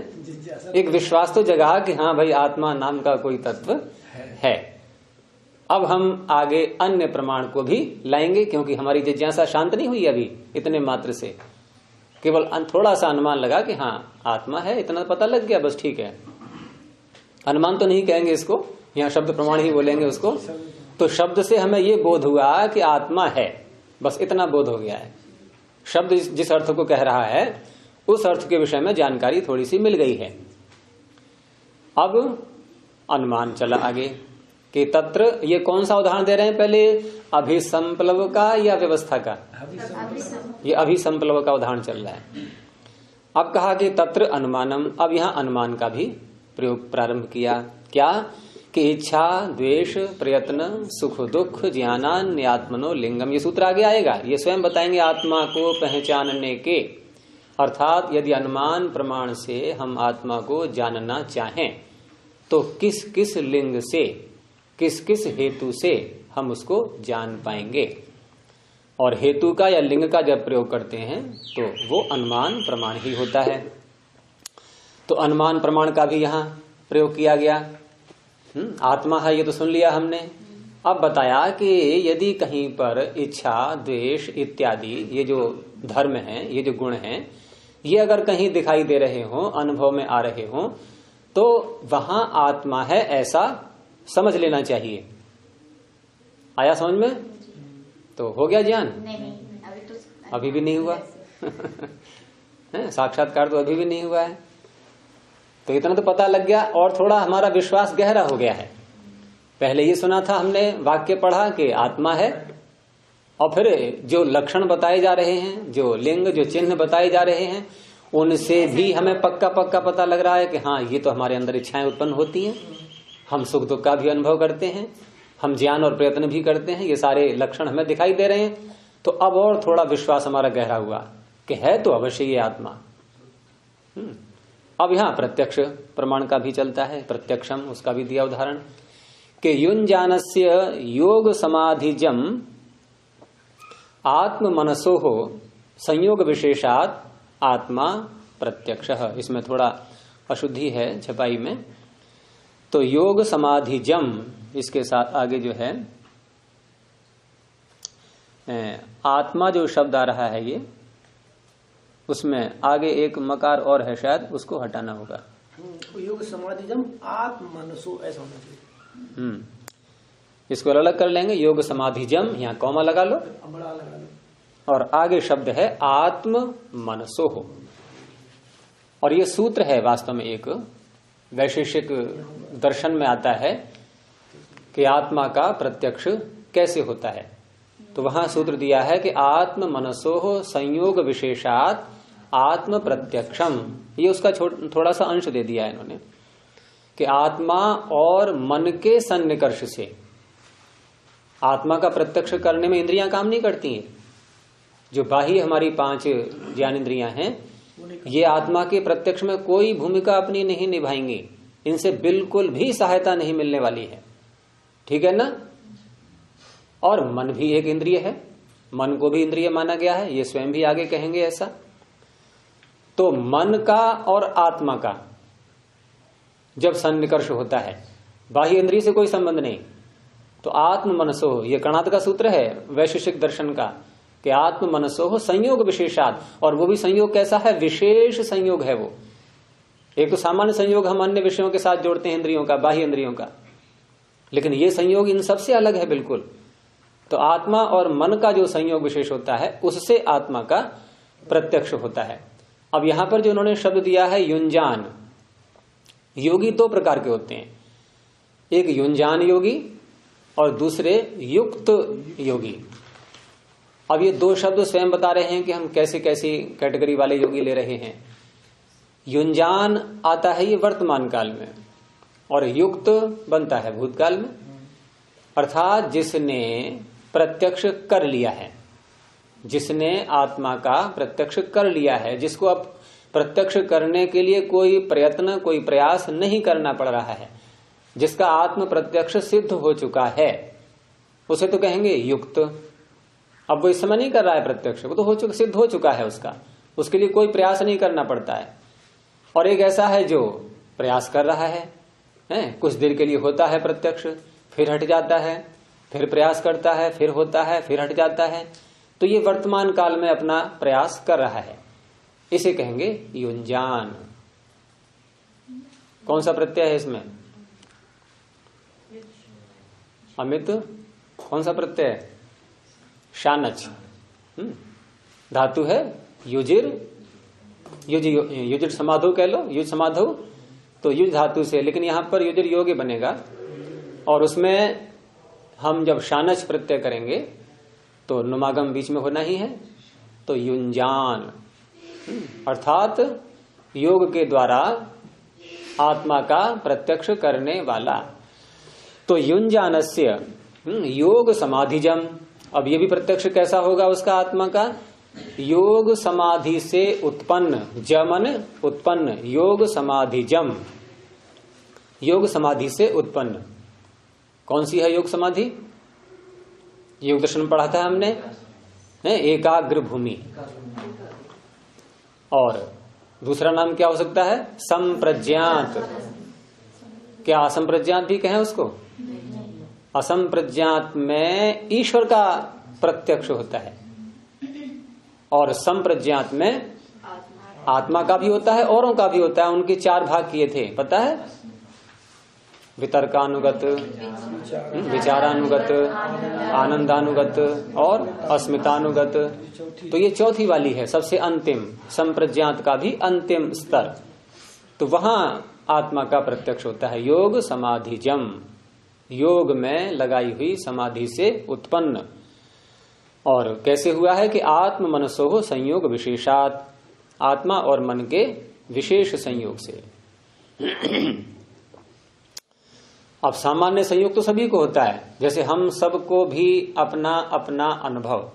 एक विश्वास तो जगा कि हाँ भाई आत्मा नाम का कोई तत्व है। अब हम आगे अन्य प्रमाण को भी लाएंगे, क्योंकि हमारी जिज्ञासा शांत नहीं हुई अभी इतने मात्र से, केवल थोड़ा सा अनुमान लगा कि हाँ आत्मा है, इतना पता लग गया, बस ठीक है। अनुमान तो नहीं कहेंगे इसको, यहाँ शब्द प्रमाण ही बोलेंगे उसको। तो शब्द से हमें ये बोध हुआ कि आत्मा है, बस इतना बोध हो गया है। शब्द जिस अर्थ को कह रहा है उस अर्थ के विषय में जानकारी थोड़ी सी मिल गई है। अब अनुमान चला आगे कि तत्र, ये कौन सा उदाहरण दे रहे हैं पहले? अभिसंप्लव का या व्यवस्था का? ये अभिसंप्लव का उदाहरण चल रहा है। अब कहा कि तत्र अनुमानम, अब यहां अनुमान का भी प्रयोग प्रारंभ किया। क्या कि इच्छा, द्वेष, प्रयत्न, सुख दुख, ज्ञानान्यात्मनो लिंगम, ये सूत्र आगे आएगा, ये स्वयं बताएंगे आत्मा को पहचानने के। अर्थात यदि अनुमान प्रमाण से हम आत्मा को जानना चाहें तो किस किस लिंग से, किस किस हेतु से हम उसको जान पाएंगे। और हेतु का या लिंग का जब प्रयोग करते हैं तो वो अनुमान प्रमाण ही होता है। तो अनुमान प्रमाण का भी यहां प्रयोग किया गया। आत्मा है ये तो सुन लिया हमने। अब बताया कि यदि कहीं पर इच्छा, द्वेष इत्यादि ये जो धर्म हैं, ये जो गुण हैं, ये अगर कहीं दिखाई दे रहे हो, अनुभव में आ रहे हो, तो वहां आत्मा है ऐसा समझ लेना चाहिए। आया समझ में? तो हो गया ज्ञान? नहीं, अभी भी नहीं हुआ। साक्षात्कार तो अभी भी नहीं हुआ है। तो इतना तो पता लग गया और थोड़ा हमारा विश्वास गहरा हो गया है। पहले ये सुना था हमने, वाक्य पढ़ा कि आत्मा है, और फिर जो लक्षण बताए जा रहे हैं, जो लिंग, जो चिन्ह बताए जा रहे हैं, उनसे भी हमें पक्का पक्का पता लग रहा है कि हाँ ये तो हमारे अंदर इच्छाएं उत्पन्न होती हैं, हम सुख दुख का भी अनुभव करते हैं, हम ज्ञान और प्रयत्न भी करते हैं, ये सारे लक्षण हमें दिखाई दे रहे हैं। तो अब और थोड़ा विश्वास हमारा गहरा हुआ कि है तो अवश्य ये आत्मा। अब यहां प्रत्यक्ष प्रमाण का भी चलता है, प्रत्यक्षम, उसका भी दिया उदाहरण कि युञ्जानस्य योग समाधिजम आत्म मनसो हो संयोग विशेषात आत्मा प्रत्यक्ष। इसमें थोड़ा अशुद्धि है छपाई में, तो योग समाधिजम, इसके साथ आगे जो है आत्मा जो शब्द आ रहा है, ये उसमें आगे एक मकार और है, शायद उसको हटाना होगा। योग समाधि जम आत्म मनसो, ऐसा होना चाहिए। इसको अलग कर लेंगे, योग समाधिजम, यहाँ कॉमा लगा लो, बड़ा लगा लो, और आगे शब्द है आत्म मनसो हो। और ये सूत्र है वास्तव में एक वैशेषिक दर्शन में आता है कि आत्मा का प्रत्यक्ष कैसे होता है। तो वहां सूत्र दिया है कि आत्म मनसोह संयोग विशेषात आत्म प्रत्यक्षम, ये उसका थोड़ा सा अंश दे दिया है इन्होंने कि आत्मा और मन के सन्निकर्ष से, आत्मा का प्रत्यक्ष करने में इंद्रियां काम नहीं करती हैं। जो बाह्य हमारी 5 ज्ञानेंद्रियां हैं, ये आत्मा के प्रत्यक्ष में कोई भूमिका अपनी नहीं निभाएंगी, इनसे बिल्कुल भी सहायता नहीं मिलने वाली है, ठीक है ना। और मन भी एक इंद्रिय है, मन को भी इंद्रिय माना गया है, ये स्वयं भी आगे कहेंगे ऐसा। तो मन का और आत्मा का जब सन्निकर्ष होता है, बाह्य इंद्रिय से कोई संबंध नहीं, तो आत्म मनसो, ये कणाद का सूत्र है वैशेषिक दर्शन का कि आत्म मनसो संयोग विशेषात, और वो भी संयोग कैसा है, विशेष संयोग है वो। एक तो सामान्य संयोग हम अन्य विषयों के साथ जोड़ते हैं इंद्रियों का, बाह्य इंद्रियों का, लेकिन ये संयोग इन सबसे अलग है बिल्कुल। तो आत्मा और मन का जो संयोग विशेष होता है, उससे आत्मा का प्रत्यक्ष होता है। अब यहां पर जो उन्होंने शब्द दिया है युंजान, योगी 2 प्रकार के होते हैं, एक युंजान योगी और दूसरे युक्त योगी। अब ये 2 शब्द स्वयं बता रहे हैं कि हम कैसे कैसी कैटेगरी वाले योगी ले रहे हैं। युंजान आता है ये वर्तमान काल में, और युक्त बनता है भूतकाल में, अर्थात जिसने प्रत्यक्ष कर लिया है, जिसने आत्मा का प्रत्यक्ष कर लिया है, जिसको अब प्रत्यक्ष करने के लिए कोई प्रयत्न, कोई प्रयास नहीं करना पड़ रहा है, जिसका आत्म प्रत्यक्ष सिद्ध हो चुका है, उसे तो कहेंगे युक्त। अब वो इस समय नहीं कर रहा है प्रत्यक्ष, वो तो हो चुका, सिद्ध हो चुका है उसका, उसके लिए कोई प्रयास नहीं करना पड़ता है। और एक ऐसा है जो प्रयास कर रहा है, कुछ देर के लिए होता है प्रत्यक्ष, फिर हट जाता है, फिर प्रयास करता है, फिर होता है, फिर हट जाता है, तो ये वर्तमान काल में अपना प्रयास कर रहा है, इसे कहेंगे युंजान। कौन सा प्रत्यय है इसमें? अमित, कौन सा प्रत्यय है? शानच। धातु है युजिर, युजिर समाधो कह लो, युज समाधो, तो युज धातु से, लेकिन यहां पर युजिर योगी बनेगा, और उसमें हम जब शानच प्रत्यय करेंगे तो नुमागम बीच में होना ही है, तो युंजान, अर्थात योग के द्वारा आत्मा का प्रत्यक्ष करने वाला। तो युंजानस्य योग समाधिजम। अब ये भी प्रत्यक्ष कैसा होगा उसका, आत्मा का? योग समाधि से उत्पन्न, जमन उत्पन्न, योग समाधिजम, योग समाधि से उत्पन्न। कौन सी है योग समाधि? योग दर्शन पढ़ा था हमने, एकाग्र भूमि। और दूसरा नाम क्या हो सकता है? संप्रज्ञात। क्या असंप्रज्ञात भी कहें उसको? असंप्रज्ञात में ईश्वर का प्रत्यक्ष होता है, और संप्रज्ञात में आत्मा का भी होता है, औरों का भी होता है। उनके 4 भाग किए थे, पता है? वितर्कानुगत, विचारानुगत, आनंदानुगत और अस्मितानुगत। तो ये चौथी वाली है, सबसे अंतिम, संप्रज्ञात का भी अंतिम स्तर। तो वहां आत्मा का प्रत्यक्ष होता है योग समाधिजम, योग में लगाई हुई समाधि से उत्पन्न। और कैसे हुआ है कि आत्म मनसोह संयोग विशेषात, आत्मा और मन के विशेष संयोग से। अब सामान्य संयोग तो सभी को होता है, जैसे हम सबको भी अपना अपना अनुभव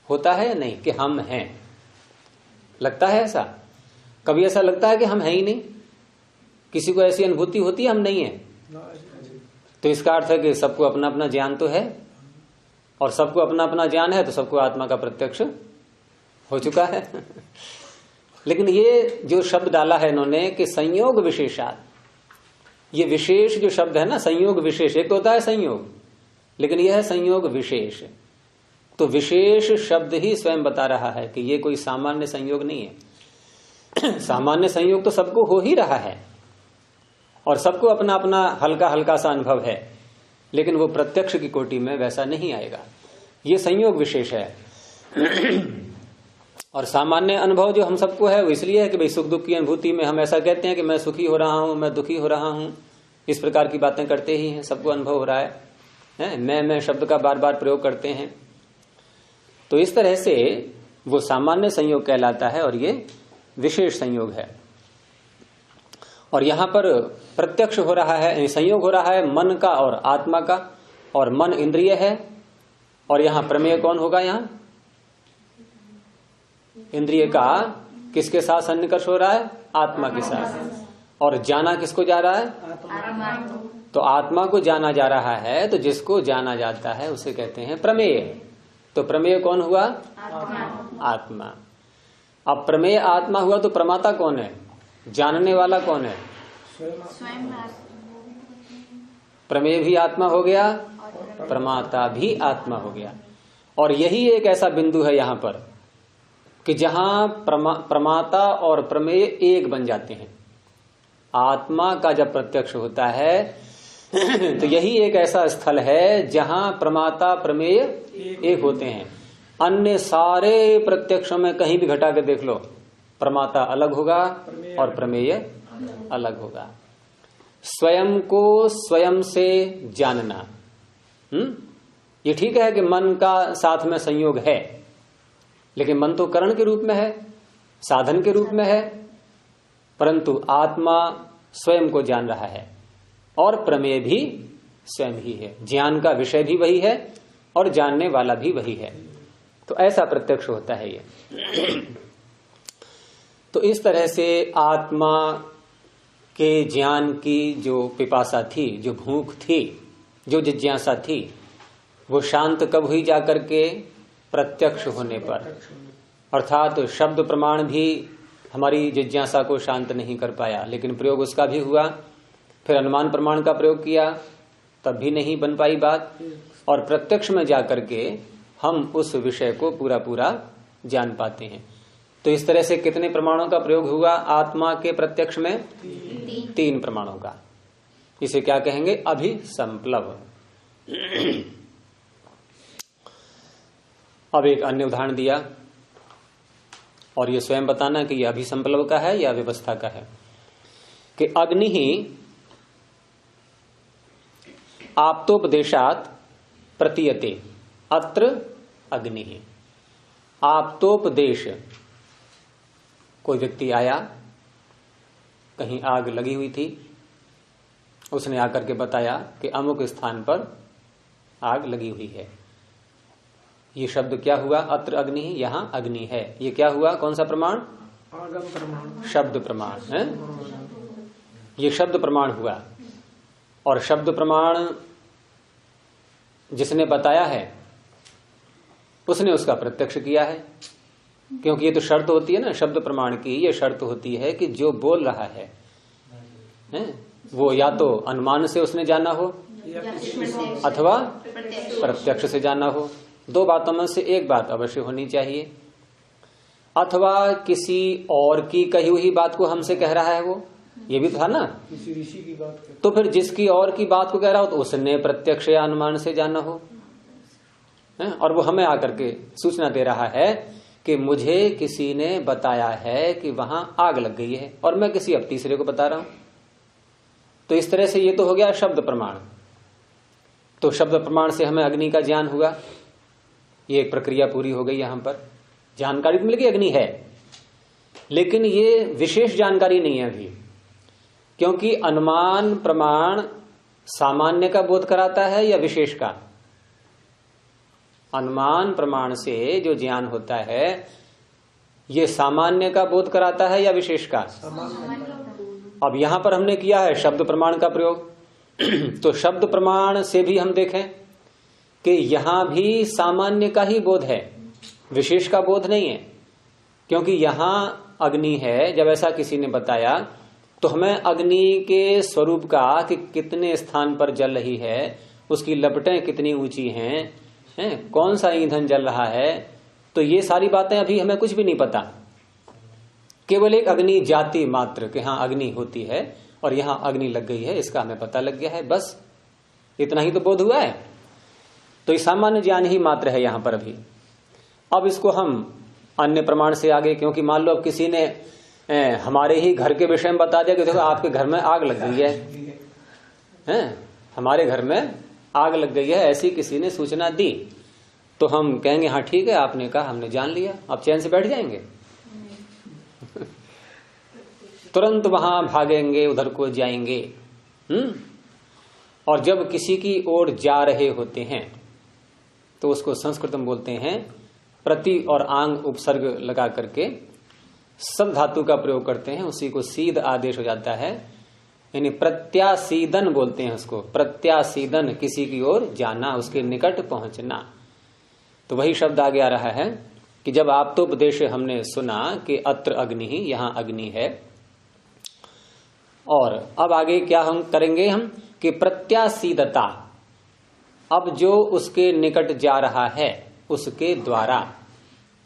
होता है नहीं कि हम हैं, लगता है ऐसा? कभी ऐसा लगता है कि हम हैं ही नहीं? किसी को ऐसी अनुभूति होती है हम नहीं है? तो इसका अर्थ है कि सबको अपना अपना ज्ञान तो है, और सबको अपना अपना ज्ञान है तो सबको आत्मा का प्रत्यक्ष हो चुका है। लेकिन ये जो शब्द डाला है इन्होंने कि संयोग विशेषात, ये विशेष जो शब्द है ना, संयोग विशेष, एक तो होता है संयोग, लेकिन यह है संयोग विशेष। तो विशेष शब्द ही स्वयं बता रहा है कि ये कोई सामान्य संयोग नहीं है। सामान्य संयोग तो सबको हो ही रहा है, और सबको अपना अपना हल्का हल्का सा अनुभव है, लेकिन वो प्रत्यक्ष की कोटि में वैसा नहीं आएगा। ये संयोग विशेष है। और सामान्य अनुभव जो हम सबको है वो इसलिए है कि भाई सुख दुख की अनुभूति में हम ऐसा कहते हैं कि मैं सुखी हो रहा हूं, मैं दुखी हो रहा हूं, इस प्रकार की बातें करते ही हैं, सबको अनुभव हो रहा है। मैं शब्द का बार बार प्रयोग करते हैं, तो इस तरह से वो सामान्य संयोग कहलाता है और ये विशेष संयोग है। और यहां पर प्रत्यक्ष हो रहा है, संयोग हो रहा है मन का और आत्मा का, और मन इंद्रिय है और यहां प्रमेय कौन होगा? यहां इंद्रिय का किसके साथ सन्निकर्ष हो रहा है? आत्मा के साथ। और जाना किसको जा रहा है? तो आत्मा को जाना जा रहा है, तो जिसको जाना जाता है उसे कहते हैं प्रमेय। तो प्रमेय कौन हुआ? आत्मा। अब प्रमेय आत्मा हुआ तो प्रमाता कौन है? जानने वाला कौन है? प्रमेय भी आत्मा हो गया, प्रमाता भी आत्मा हो गया। और यही एक ऐसा बिंदु है यहां पर कि जहां प्रमाता और प्रमेय एक बन जाते हैं। आत्मा का जब प्रत्यक्ष होता है तो यही एक ऐसा स्थल है जहां प्रमाता प्रमेय एक होते हैं। अन्य सारे प्रत्यक्षों में कहीं भी घटा के देख लो, प्रमाता अलग होगा और प्रमेय अलग होगा। स्वयं को स्वयं से जानना, ये ठीक है कि मन का साथ में संयोग है, लेकिन मन तो करण के रूप में है, साधन के रूप में है, परंतु आत्मा स्वयं को जान रहा है और प्रमेय भी स्वयं ही है। ज्ञान का विषय भी वही है और जानने वाला भी वही है। तो ऐसा प्रत्यक्ष होता है ये। तो इस तरह से आत्मा के ज्ञान की जो पिपासा थी, जो भूख थी, जो जिज्ञासा थी, वो शांत कब हुई? जाकर के प्रत्यक्ष होने पर। अर्थात शब्द प्रमाण भी हमारी जिज्ञासा को शांत नहीं कर पाया, लेकिन प्रयोग उसका भी हुआ। फिर अनुमान प्रमाण का प्रयोग किया, तब भी नहीं बन पाई बात। और प्रत्यक्ष में जाकर के हम उस विषय को पूरा पूरा जान पाते हैं। तो इस तरह से कितने प्रमाणों का प्रयोग हुआ आत्मा के प्रत्यक्ष में? 3 प्रमाणों का। इसे क्या कहेंगे? अभिसंप्लव। अब एक अन्य उदाहरण दिया और ये स्वयं बताना कि यह अभिसंप्लव का है या व्यवस्था का है। कि अग्नि ही आप्तोपदेशात प्रतीयते अत्र अग्नि ही। आप्तोपदेश, कोई व्यक्ति आया, कहीं आग लगी हुई थी, उसने आकर के बताया कि अमुक स्थान पर आग लगी हुई है। ये शब्द क्या हुआ? अत्र अग्नि ही, यहां अग्नि है। ये क्या हुआ? कौन सा प्रमाण? शब्द प्रमाण है। ये शब्द प्रमाण हुआ। और शब्द प्रमाण जिसने बताया है उसने उसका प्रत्यक्ष किया है, क्योंकि ये तो शर्त होती है ना शब्द प्रमाण की। ये शर्त होती है कि जो बोल रहा है वो या तो अनुमान से उसने जाना हो अथवा प्रत्यक्ष से जाना हो। 2 बातों में से एक बात अवश्य होनी चाहिए। अथवा किसी और की कही हुई बात को हमसे कह रहा है, वो ये भी था ना, किसी ऋषि की बात। तो फिर जिसकी और की बात को कह रहा हो तो उसने प्रत्यक्ष या अनुमान से जाना हो। और वो हमें आकर के सूचना दे रहा है कि मुझे किसी ने बताया है कि वहां आग लग गई है, और मैं किसी अब तीसरे को बता रहा हूं। तो इस तरह से ये तो हो गया शब्द प्रमाण। तो शब्द प्रमाण से हमें अग्नि का ज्ञान हुआ। ये एक प्रक्रिया पूरी हो गई। यहां पर जानकारी तो मिल गई अग्नि है, लेकिन ये विशेष जानकारी नहीं है अभी, क्योंकि अनुमान प्रमाण सामान्य का बोध कराता है या विशेष का? अनुमान प्रमाण से जो ज्ञान होता है ये सामान्य का बोध कराता है या विशेष का? अब यहां पर हमने किया है शब्द प्रमाण का प्रयोग। तो शब्द प्रमाण से भी हम देखें कि यहां भी सामान्य का ही बोध है, विशेष का बोध नहीं है। क्योंकि यहां अग्नि है, जब ऐसा किसी ने बताया तो हमें अग्नि के स्वरूप का कि कितने स्थान पर जल रही है, उसकी लपटें कितनी ऊंची हैं, कौन सा ईंधन जल रहा है, तो ये सारी बातें अभी हमें कुछ भी नहीं पता। केवल एक अग्नि जाति मात्र कि हाँ अग्नि होती है और यहां अग्नि लग गई है, इसका हमें पता लग गया है, बस इतना ही तो बोध हुआ है। तो ये सामान्य ज्ञान ही मात्र है यहां पर अभी। अब इसको हम अन्य प्रमाण से आगे, क्योंकि मान लो अब किसी ने हमारे ही घर के विषय में बता दिया कि देखो आपके घर में आग लग गई है, हमारे घर में आग लग गई है, ऐसी किसी ने सूचना दी, तो हम कहेंगे हाँ ठीक है, आपने कहा, हमने जान लिया, अब चैन से बैठ जाएंगे? तुरंत वहां भागेंगे, उधर को जाएंगे। और जब किसी की ओर जा रहे होते हैं तो उसको संस्कृत में बोलते हैं प्रति और आंग उपसर्ग लगा करके सद धातु का प्रयोग करते हैं, उसी को सीध आदेश हो जाता है, यानी प्रत्यासीदन बोलते हैं उसको। प्रत्यासीदन, किसी की ओर जाना, उसके निकट पहुंचना। तो वही शब्द आगे आ रहा है कि जब आप तो उपदेश हमने सुना कि अत्र अग्नि ही, यहां अग्नि है। और अब आगे क्या हम करेंगे हम कि प्रत्यासीदता, अब जो उसके निकट जा रहा है उसके द्वारा,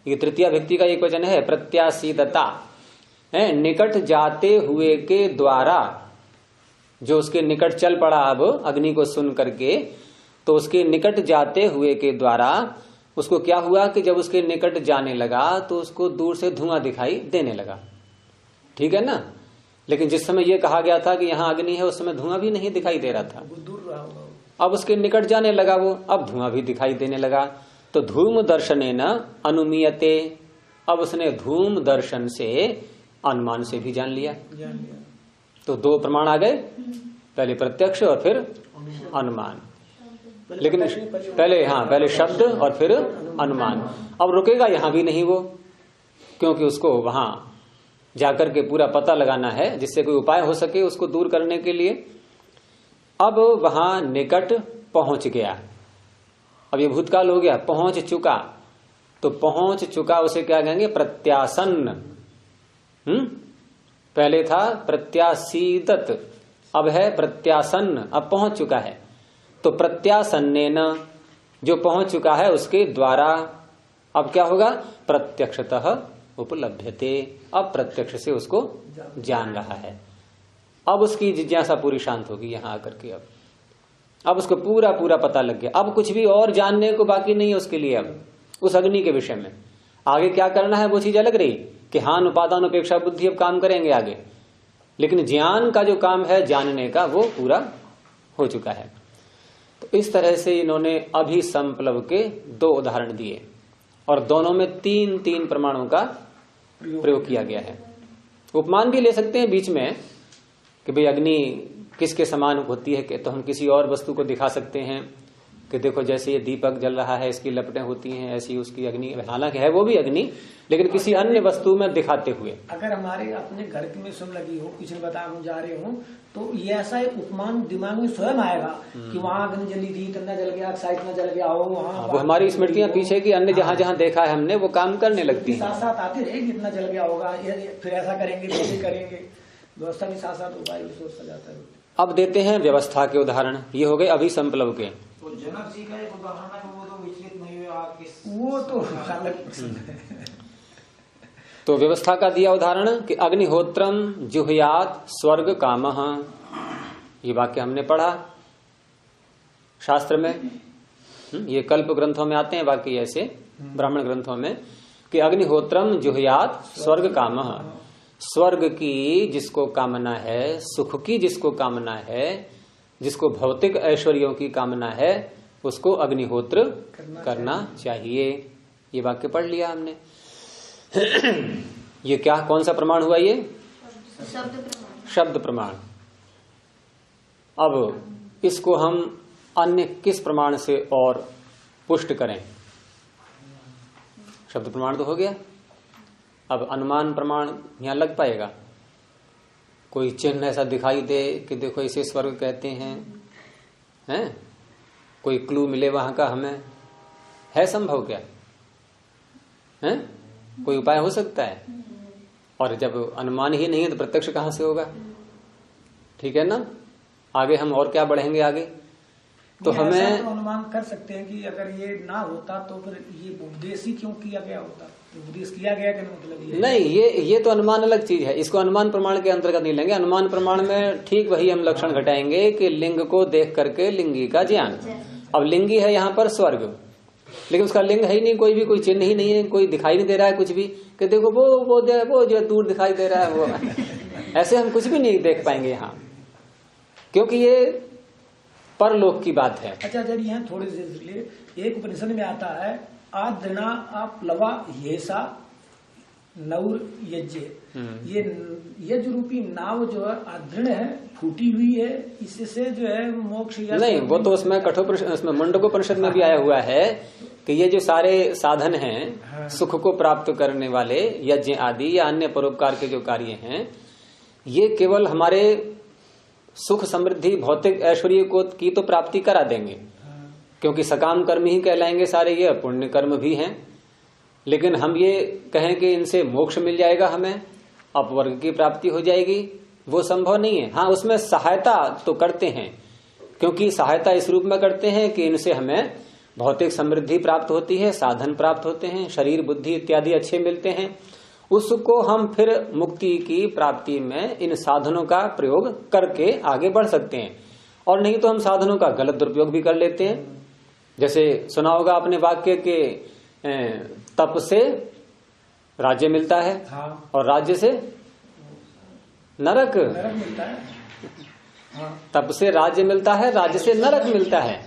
ये तृतीया व्यक्ति का एक वचन है, प्रत्यासीदता है, निकट जाते हुए के द्वारा, जो उसके निकट चल पड़ा अब अग्नि को सुन करके, तो उसके निकट जाते हुए के द्वारा उसको क्या हुआ कि जब उसके निकट जाने लगा तो उसको दूर से धुआं दिखाई देने लगा। ठीक है ना? लेकिन जिस समय यह कहा गया था कि यहां अग्नि है, उस समय धुआं भी नहीं दिखाई दे रहा था। अब उसके निकट जाने लगा वो, अब धुआं भी दिखाई देने लगा। तो धूम दर्शनेन अनुमीयते, अब उसने धूम दर्शन से अनुमान से भी जान लिया। तो दो प्रमाण आ गए, पहले प्रत्यक्ष और फिर अनुमान। लेकिन पहले शब्द और फिर अनुमान। अब रुकेगा यहां भी नहीं वो, क्योंकि उसको वहां जाकर के पूरा पता लगाना है, जिससे कोई उपाय हो सके उसको दूर करने के लिए। अब वहां निकट पहुंच गया, अब ये भूतकाल हो गया, पहुंच चुका। तो पहुंच चुका उसे क्या कहेंगे? प्रत्यासन्न। पहले था प्रत्यासीदत, अब है प्रत्यासन्न, अब पहुंच चुका है। तो प्रत्यासन्नेन, जो पहुंच चुका है उसके द्वारा अब क्या होगा? प्रत्यक्षतः उपलभ्यते, अब प्रत्यक्ष से उसको जान रहा है। अब उसकी जिज्ञासा पूरी शांत होगी यहां आकर के। अब उसको पूरा पूरा पता लग गया, अब कुछ भी और जानने को बाकी नहीं है उसके लिए। अब उस अग्नि के विषय में आगे क्या करना है वो चीज अलग रही कि हान उपादान उपेक्षा बुद्धि अब काम करेंगे आगे, लेकिन ज्ञान का जो काम है जानने का वो पूरा हो चुका है। तो इस तरह से इन्होंने अभिसंप्लव के दो उदाहरण दिए और दोनों में तीन तीन प्रमाणों का प्रयोग किया गया है। उपमान भी ले सकते हैं बीच में कि भाई अग्नि किसके समान होती है, कि तो हम किसी और वस्तु को दिखा सकते हैं कि देखो जैसे ये दीपक जल रहा है, इसकी लपटें होती हैं, ऐसी उसकी अग्नि, हालांकि है वो भी अग्नि, लेकिन किसी अन्य वस्तु में दिखाते हुए। अगर हमारे अपने घर में सुन लगी हो, किसी ने बताया हम जा रहे हो, तो ये ऐसा एक उपमान दिमाग में स्वयं आएगा कि वहाँ अग्नि जली थी, इतना जल गया, साइड में जल गया हो, वहाँ वो हमारी स्मृतियां पीछे की अन्य जहाँ जहाँ देखा है हमने वो काम करने लगती है, साथ साथ आते रहे, इतना जल गया होगा, फिर ऐसा करेंगे, वैसे करेंगे, व्यवस्था भी साथ साथ होगा, ये सोचता जाता है। अब देते हैं व्यवस्था के उदाहरण। ये हो गए अभिसंप्लव के। तो जनक जी का एक उदाहरण है, वो तो विचलित नहीं हुए, वो तो अलग प्रश्न है। तो व्यवस्था का दिया उदाहरण कि अग्निहोत्रम जुहुयात स्वर्ग कामः, ये वाक्य हमने पढ़ा शास्त्र में। ये कल्प ग्रंथों में आते हैं वाक्य ऐसे, ब्राह्मण ग्रंथों में, कि अग्निहोत्रम जुहुयात स्वर्ग कामः, स्वर्ग की जिसको कामना है, सुख की जिसको कामना है, जिसको भौतिक ऐश्वर्यों की कामना है, उसको अग्निहोत्र करना चाहिए। ये वाक्य पढ़ लिया हमने। ये क्या, कौन सा प्रमाण हुआ? ये शब्द प्रमाण। अब इसको हम अन्य किस प्रमाण से और पुष्ट करें? शब्द प्रमाण तो हो गया, अब अनुमान प्रमाण यहां लग पाएगा। कोई चिन्ह ऐसा दिखाई दे कि देखो इसे स्वर्ग कहते हैं, कोई क्लू मिले वहां का हमें, है संभव क्या? है कोई उपाय हो सकता है? और जब अनुमान ही नहीं है तो प्रत्यक्ष कहां से होगा? ठीक है ना? आगे हम और क्या बढ़ेंगे आगे, तो हमें तो अनुमान कर सकते हैं कि अगर ये ना होता तो फिर ये उपदेश ही क्यों किया गया होता? उपदेश किया गया कि मतलब ये नहीं, ये तो अनुमान अलग चीज है, इसको अनुमान प्रमाण के अंतर्गत नहीं लेंगे। अनुमान प्रमाण में ठीक वही हम लक्षण घटाएंगे कि लिंग को देख करके लिंगी का ज्ञान। अब लिंगी है यहाँ पर स्वर्ग, लेकिन उसका लिंग है ही नहीं, कोई भी कोई चिन्ह ही नहीं है, कोई दिखाई नहीं दे रहा है कुछ भी, कि देखो वो जो दूर दिखाई दे रहा है वो ऐसे हम कुछ भी नहीं देख पाएंगे यहाँ, क्योंकि ये परलोक की बात है। अच्छा जब यहाँ थोड़ी देर लिए एक उपनिषद में आता है आदृणा आप लवा येसा नौर यज्ञ, ये यज्ञ रूपी नाव जो है आदृण है, फूटी हुई है, इससे जो है मोक्ष या नहीं, वो तो उसमें उसमें मुंडकोपनिषद में भी आया हुआ है कि ये जो सारे साधन हैं सुख को प्राप्त करने वाले यज्ञ आदि या अन्य परोपकार के जो कार्य हैं, ये केवल हमारे सुख समृद्धि भौतिक ऐश्वर्य को की तो प्राप्ति करा देंगे, क्योंकि सकाम कर्म ही कहलाएंगे सारे, ये पुण्य कर्म भी हैं। लेकिन हम ये कहें कि इनसे मोक्ष मिल जाएगा, हमें अपवर्ग की प्राप्ति हो जाएगी, वो संभव नहीं है। हाँ, उसमें सहायता तो करते हैं, क्योंकि सहायता इस रूप में करते हैं कि इनसे हमें भौतिक समृद्धि प्राप्त होती है, साधन प्राप्त होते हैं, शरीर बुद्धि इत्यादि अच्छे मिलते हैं। उसको हम फिर मुक्ति की प्राप्ति में इन साधनों का प्रयोग करके आगे बढ़ सकते हैं, और नहीं तो हम साधनों का गलत दुरुपयोग भी कर लेते हैं। जैसे सुना होगा अपने वाक्य के तप से राज्य मिलता है, हाँ। और राज्य से नरक मिलता है, हाँ। तप से राज्य मिलता है, राज्य से नरक मिलता है।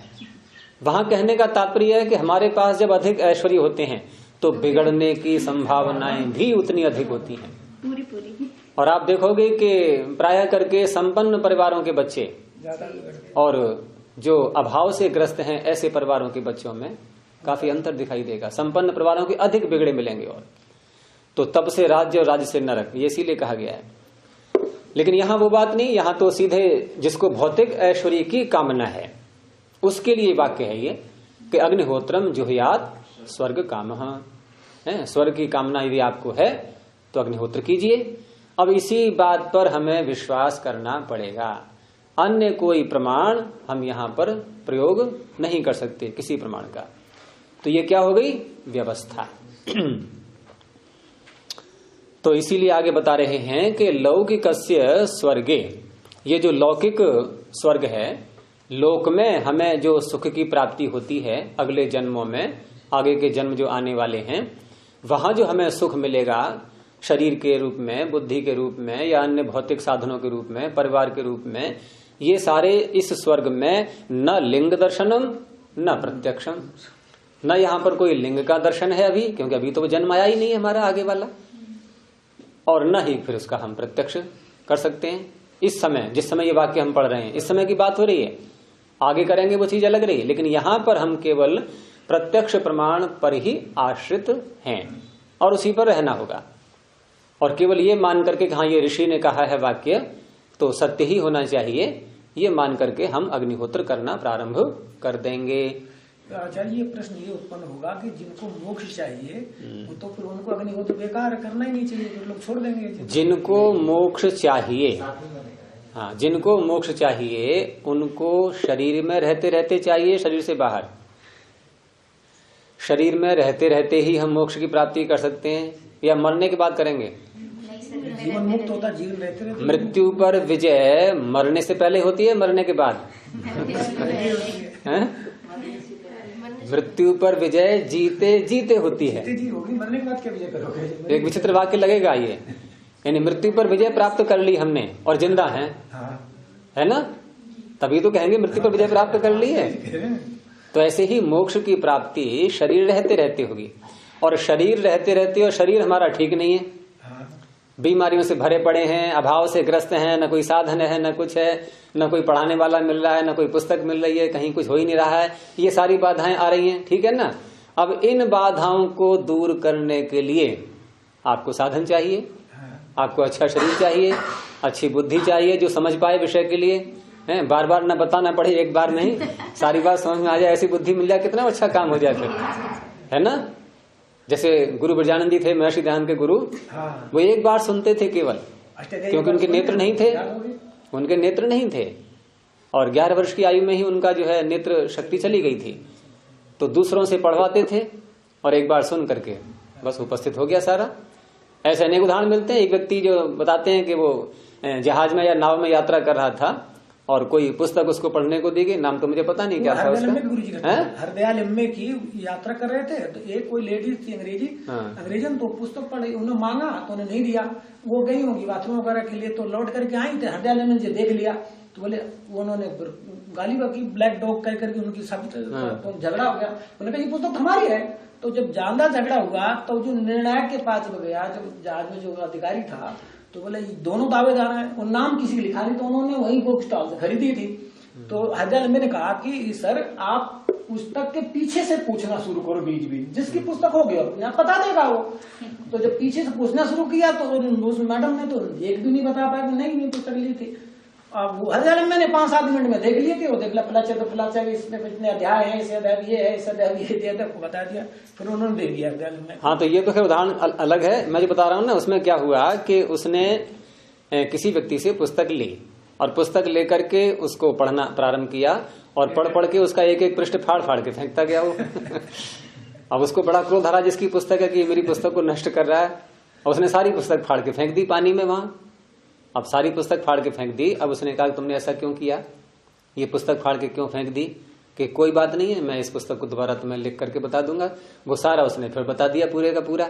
वहां कहने का तात्पर्य है कि हमारे पास जब अधिक ऐश्वर्य होते हैं तो बिगड़ने की संभावनाएं भी उतनी अधिक होती हैं। पूरी और आप देखोगे कि प्रायः करके संपन्न परिवारों के बच्चे और जो अभाव से ग्रस्त हैं ऐसे परिवारों के बच्चों में काफी अंतर दिखाई देगा। संपन्न परिवारों के अधिक बिगड़े मिलेंगे। और तो तप से राज्य और राज्य से नरक, ये इसीलिए कहा गया है। लेकिन यहां वो बात नहीं, यहां तो सीधे जिसको भौतिक ऐश्वर्य की कामना है उसके लिए वाक्य है ये कि अग्निहोत्रम जुहुयात स्वर्ग काम है। स्वर्ग की कामना यदि आपको है तो अग्निहोत्र कीजिए। अब इसी बात पर हमें विश्वास करना पड़ेगा, अन्य कोई प्रमाण हम यहां पर प्रयोग नहीं कर सकते किसी प्रमाण का। तो ये क्या हो गई? व्यवस्था। तो इसीलिए आगे बता रहे हैं कि लौकिकस्य स्वर्गे, ये जो लौकिक स्वर्ग है, लोक में हमें जो सुख की प्राप्ति होती है अगले जन्मों में, आगे के जन्म जो आने वाले हैं, वहां जो हमें सुख मिलेगा शरीर के रूप में, बुद्धि के रूप में, या अन्य भौतिक साधनों के रूप में, परिवार के रूप में, ये सारे इस स्वर्ग में न लिंग दर्शनम न प्रत्यक्षम, न यहाँ पर कोई लिंग का दर्शन है अभी, क्योंकि अभी तो वो जन्म आया ही नहीं है हमारा आगे वाला, और न ही फिर उसका हम प्रत्यक्ष कर सकते हैं इस समय, जिस समय ये वाक्य हम पढ़ रहे हैं, इस समय की बात हो रही है। आगे करेंगे वो चीज अलग रही, लेकिन यहां पर हम केवल प्रत्यक्ष प्रमाण पर ही आश्रित हैं और उसी पर रहना होगा। और केवल ये मान करके हाँ ये ऋषि ने कहा है वाक्य तो सत्य ही होना चाहिए, ये मान करके हम अग्निहोत्र करना प्रारंभ कर देंगे। आचार्य ये प्रश्न ये उत्पन्न होगा कि जिनको मोक्ष चाहिए वो तो फिर उनको अग्निहोत्र बेकार करना ही नहीं चाहिए, फिर लोग छोड़ देंगे। जिनको मोक्ष चाहिए, हाँ, जिनको मोक्ष चाहिए उनको शरीर में रहते रहते चाहिए, शरीर से बाहर। शरीर में रहते रहते ही हम मोक्ष की प्राप्ति कर सकते हैं या मरने के बाद करेंगे? जीवन मुक्त होता, जीवन रहते रहते। मृत्यु पर विजय मरने से पहले होती है, मरने के बाद? मृत्यु पर विजय जीते जीते होती है। मरने के बाद क्या विजय करोगे? एक विचित्र वाक्य लगेगा ये, यानी मृत्यु पर विजय प्राप्त कर ली हमने और जिंदा हैं, है ना, तभी तो कहेंगे मृत्यु पर विजय प्राप्त कर ली है। तो ऐसे ही मोक्ष की प्राप्ति शरीर रहते रहते होगी, और शरीर रहते रहते, और शरीर हमारा ठीक नहीं है, बीमारियों से भरे पड़े हैं, अभाव से ग्रस्त हैं, न कोई साधन है, न कुछ है, न कोई पढ़ाने वाला मिल रहा है, न कोई पुस्तक मिल रही है, कहीं कुछ हो ही नहीं रहा है, ये सारी बाधाएं आ रही हैं, ठीक है ना। अब इन बाधाओं को दूर करने के लिए आपको साधन चाहिए, आपको अच्छा शरीर चाहिए, अच्छी बुद्धि चाहिए जो समझ पाए विषय के लिए, है, बार बार न बताना पड़े, एक बार नहीं, सारी बात समझ में आ जाए, ऐसी बुद्धि मिल जाए, कितना अच्छा काम हो जाए फिर, है ना। जैसे गुरु ब्रजानंद जी थे, महर्षि दयानंद के गुरु, वो एक बार सुनते थे केवल, क्योंकि उनके नेत्र नहीं थे, उनके नेत्र नहीं थे, और 11 वर्ष की आयु में ही उनका जो है नेत्र शक्ति चली गई थी, तो दूसरों से पढ़वाते थे और एक बार सुन करके बस उपस्थित हो गया सारा। ऐसे अनेक उदाहरण मिलते हैं। एक व्यक्ति जो बताते हैं कि वो जहाज में या नाव में यात्रा कर रहा था और कोई पुस्तक उसको पढ़ने को दी गई, नाम तो मुझे पता नहीं क्या था उसका, हरदयाल एमए की यात्रा कर रहे थे, तो एक कोई लेडीज थी अंग्रेजन, तो पुस्तक पढ़ी, उन्होंने मांगा तो उन्हें नहीं दिया, वो गई होगी बाथरूम वगैरह के लिए, तो लौट करके आई थे, हरदयाल एमए ने देख लिया तो बोले उन्होंने गाली बाकी ब्लैक डॉग कह करके उनकी सब तो झगड़ा हो गया। उन्होंने कहा ये पुस्तक हमारी है। तो जब जानदार झगड़ा हुआ तो जो निर्णायक के पास में गया, जब जहाज में जो अधिकारी था, तो बोले दोनों दावेदार हैं, और नाम किसी के लिखा नहीं, तो उन्होंने वही बुक स्टॉल से खरीदी थी। तो हरदयाल लंबे ने कहा कि सर आप पुस्तक के पीछे से पूछना शुरू करो, बीच बीच जिसकी पुस्तक हो गया यहाँ बता देगा वो। तो जब पीछे से पूछना शुरू किया तो उस मैडम ने तो एक भी नहीं बता पाया कि नहीं पुस्तक ली थी। अब वो हरदयाल लंबे ने 5-7 मिनट में देख लिए थे, वो देख ला फलाचा इसमें इतने अध्याय है, इसे अध्याय ये है, इसे अध्याय ये दिया था, बता दिया, फिर उन्होंने दे दिया हरदयाल लंबे। हाँ, तो ये तो खैर उदाहरण अलग है। मैं जो बता रहा हूँ ना, उसमें क्या हुआ कि उसने किसी व्यक्ति से पुस्तक ली और पुस्तक लेकर के उसको पढ़ना प्रारंभ किया और पढ़ के उसका एक एक पृष्ठ फाड़ के फेंकता गया वो। अब उसको बड़ा क्रोध आ रहा जिसकी पुस्तक है कि मेरी पुस्तक को नष्ट कर रहा है, और उसने सारी पुस्तक फाड़ के फेंक दी पानी में वहां। अब सारी पुस्तक फाड़ के फेंक दी। अब उसने कहा तुमने ऐसा क्यों किया, ये पुस्तक फाड़ के क्यों फेंक दी? कि कोई बात नहीं है, मैं इस पुस्तक को दोबारा तुम्हें लिख करके बता दूंगा। वो सारा उसने फिर बता दिया पूरे का पूरा।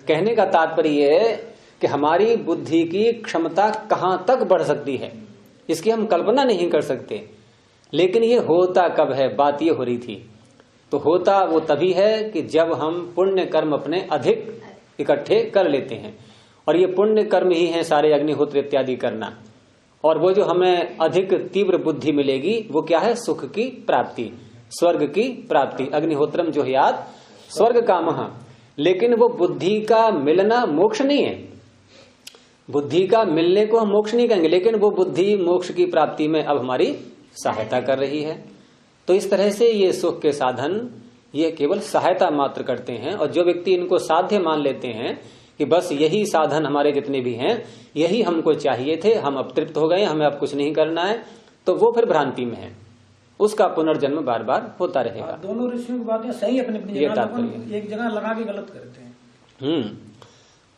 कहने का तात्पर्य है कि हमारी बुद्धि की क्षमता कहां तक बढ़ सकती है इसकी हम कल्पना नहीं कर सकते। लेकिन ये होता कब है, बात ये हो रही थी। तो होता वो तभी है कि जब हम पुण्य कर्म अपने अधिक इकट्ठे कर लेते हैं, और ये पुण्य कर्म ही है सारे अग्निहोत्र इत्यादि करना। और वो जो हमें अधिक तीव्र बुद्धि मिलेगी वो क्या है, सुख की प्राप्ति, स्वर्ग की प्राप्ति। अग्निहोत्रम जो याद स्वर्ग कामः। लेकिन वो बुद्धि का मिलना मोक्ष नहीं है, बुद्धि का मिलने को हम मोक्ष नहीं कहेंगे, लेकिन वो बुद्धि मोक्ष की प्राप्ति में अब हमारी सहायता कर रही है। तो इस तरह से ये सुख के साधन ये केवल सहायता मात्र करते हैं। और जो व्यक्ति इनको साध्य मान लेते हैं कि बस यही साधन हमारे जितने भी हैं यही हमको चाहिए थे, हम अब तृप्त हो गए, हमें अब कुछ नहीं करना है, तो वो फिर भ्रांति में है, उसका पुनर्जन्म बार बार होता रहेगा। दोनों ऋषियों की बातें सही अपने अपनी जगह, एक जगह लगा के गलत करते हैं।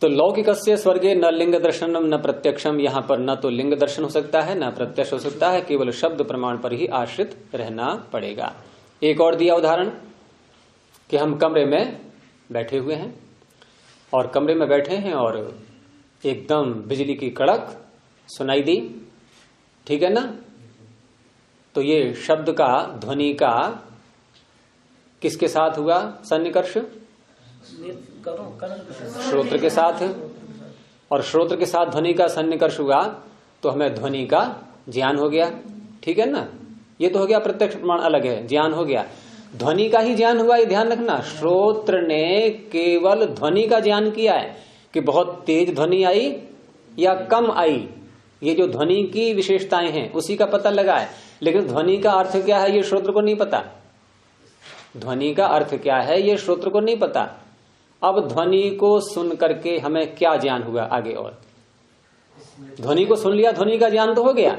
तो लौकिकस्य स्वर्गे न लिंग दर्शनम न प्रत्यक्षम, यहाँ पर न तो लिंग दर्शन हो सकता है न प्रत्यक्ष हो सकता है, केवल शब्द प्रमाण पर ही आश्रित रहना पड़ेगा। एक और दिया उदाहरण कि हम कमरे में बैठे हुए हैं और कमरे में बैठे हैं और एकदम बिजली की कड़क सुनाई दी, ठीक है ना। तो ये शब्द का ध्वनि का किसके साथ हुआ सन्निकर्ष, श्रोत्र के साथ। और श्रोत्र के साथ ध्वनि का सन्निकर्ष हुआ तो हमें ध्वनि का ज्ञान हो गया, ठीक है ना। ये तो हो गया प्रत्यक्ष प्रमाण अलग है, ज्ञान हो गया। ध्वनि का ही ज्ञान हुआ, ये ध्यान रखना। श्रोत्र ने केवल ध्वनि का ज्ञान किया है कि बहुत तेज ध्वनि आई या कम आई, ये जो ध्वनि की विशेषताएं हैं उसी का पता लगा है। लेकिन ध्वनि का अर्थ क्या है ये श्रोत्र को नहीं पता, ध्वनि का अर्थ क्या है ये श्रोत्र को नहीं पता। अब ध्वनि को सुन करके हमें क्या ज्ञान हुआ आगे, और ध्वनि को सुन लिया, ध्वनि का ज्ञान तो हो गया,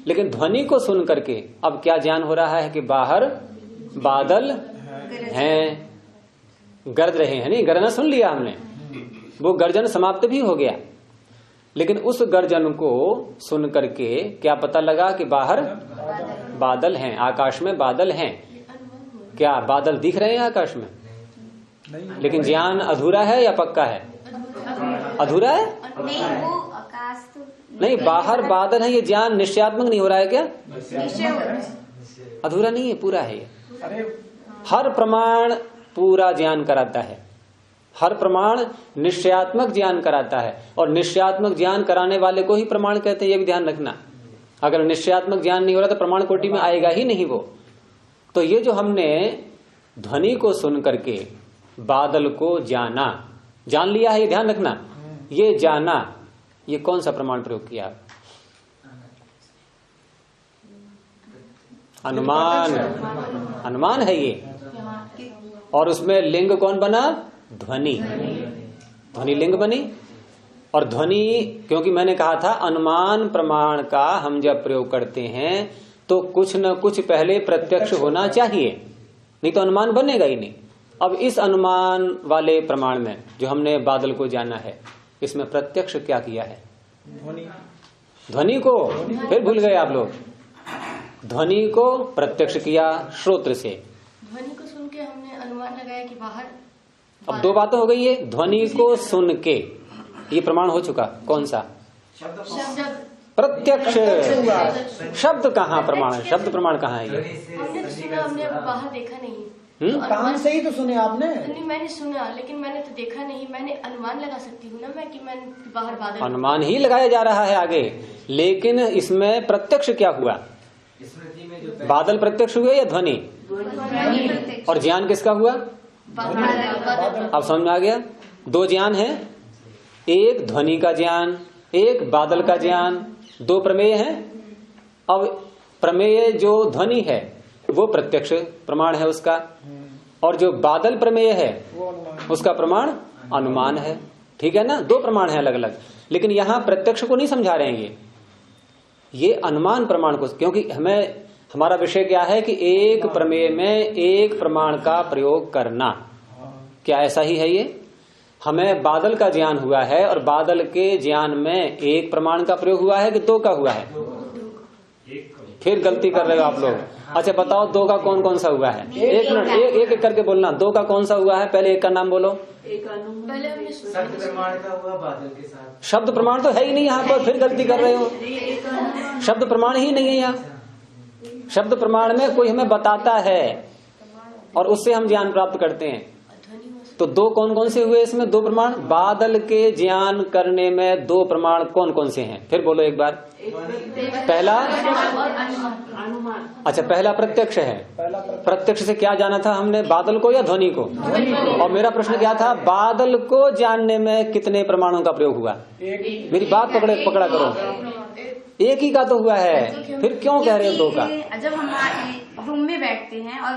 लेकिन ध्वनि को सुन करके अब क्या ज्ञान हो रहा है कि बाहर बादल हैं, गरज रहे हैं। नहीं, गरजना सुन लिया हमने, वो गर्जन समाप्त भी हो गया, लेकिन उस गर्जन को सुन करके क्या पता लगा कि बाहर बादल हैं, आकाश में बादल हैं। क्या बादल दिख रहे हैं आकाश में? लेकिन ज्ञान अधूरा है या पक्का है? अधूरा है। नहीं, वो आकाश तो नहीं, बाहर बादल है, ये ज्ञान निश्चयात्मक नहीं हो रहा है क्या? अधूरा नहीं है, पूरा है ये। हर प्रमाण पूरा ज्ञान कराता है, हर प्रमाण निश्चयात्मक ज्ञान कराता है, और निश्चयात्मक ज्ञान कराने वाले को ही प्रमाण कहते हैं, ये भी ध्यान रखना। अगर निश्चयात्मक ज्ञान नहीं हो रहा तो प्रमाण कोटि में आएगा ही नहीं वो। तो ये जो हमने ध्वनि को सुन करके बादल को जाना, जान लिया है, ये ध्यान रखना। ये जाना, ये कौन सा प्रमाण प्रयोग किया? अनुमान, अनुमान है ये। और उसमें लिंग कौन बना? ध्वनि, ध्वनि लिंग बनी। और ध्वनि, क्योंकि मैंने कहा था अनुमान प्रमाण का हम जब प्रयोग करते हैं तो कुछ न कुछ पहले प्रत्यक्ष होना चाहिए, नहीं तो अनुमान बनेगा ही नहीं। अब इस अनुमान वाले प्रमाण में जो हमने बादल को जाना है, इसमें प्रत्यक्ष क्या किया है? ध्वनि को। फिर भूल गए आप लोग, ध्वनि को प्रत्यक्ष किया श्रोत्र से। ध्वनि को सुन के हमने अनुमान लगाया कि बाहर। अब दो बातें हो गई है, ध्वनि को सुन के, ये प्रमाण हो चुका। कौन सा? शब्द प्रत्यक्ष। शब्द कहाँ प्रमाण है? शब्द प्रमाण कहाँ है? ये हमने तो सुना, हमने बाहर देखा नहीं। कान से ही तो सुने आपने। नहीं, मैंने सुना लेकिन मैंने तो देखा नहीं। मैंने अनुमान लगा सकती हूँ ना मैं कि मैं बाहर बादल। अनुमान ही लगाया जा रहा है आगे, लेकिन इसमें प्रत्यक्ष क्या हुआ? बादल प्रत्यक्ष हुए या ध्वनि? और ज्ञान किसका हुआ? अब समझ में आ गया। दो ज्ञान है, एक ध्वनि का ज्ञान, एक बादल का ज्ञान। दो प्रमेय हैं। अब प्रमेय जो ध्वनि है वो प्रत्यक्ष प्रमाण है उसका, और जो बादल प्रमेय है उसका प्रमाण अनुमान है। ठीक है ना? दो प्रमाण है अलग अलग, लेकिन यहां प्रत्यक्ष को नहीं समझा रहे हैं ये अनुमान प्रमाण को, क्योंकि हमारा विषय क्या है कि एक प्रमेय में एक प्रमाण का प्रयोग करना। क्या ऐसा ही है? ये हमें बादल का ज्ञान हुआ है और बादल के ज्ञान में एक प्रमाण का प्रयोग हुआ है कि दो का हुआ है? फिर गलती कर रहे हो आप लोग। अच्छा बताओ, दो का कौन कौन सा हुआ है? एक मिनट, एक एक करके बोलना। दो का कौन सा हुआ है? पहले एक का नाम बोलो। पहले हमने शब्द प्रमाण का हुआ बादल के साथ। शब्द प्रमाण तो है ही नहीं यहाँ पर, फिर गलती कर रहे हो। शब्द प्रमाण ही नहीं है यहाँ। शब्द प्रमाण में कोई हमें बताता है और उससे हम ज्ञान प्राप्त करते हैं। तो दो कौन कौन से हुए इसमें? दो प्रमाण। बादल के ज्ञान करने में दो प्रमाण कौन कौन से हैं? फिर बोलो एक बार। पहला, अच्छा पहला प्रत्यक्ष है। प्रत्यक्ष से क्या जाना था हमने? बादल को या ध्वनि को? और मेरा प्रश्न क्या था? बादल को जानने में कितने प्रमाणों का प्रयोग हुआ? मेरी बात पकड़ा करो। एक ही का तो हुआ है, फिर क्यों कह रहे हो दो का? जब हम रूम में बैठते हैं और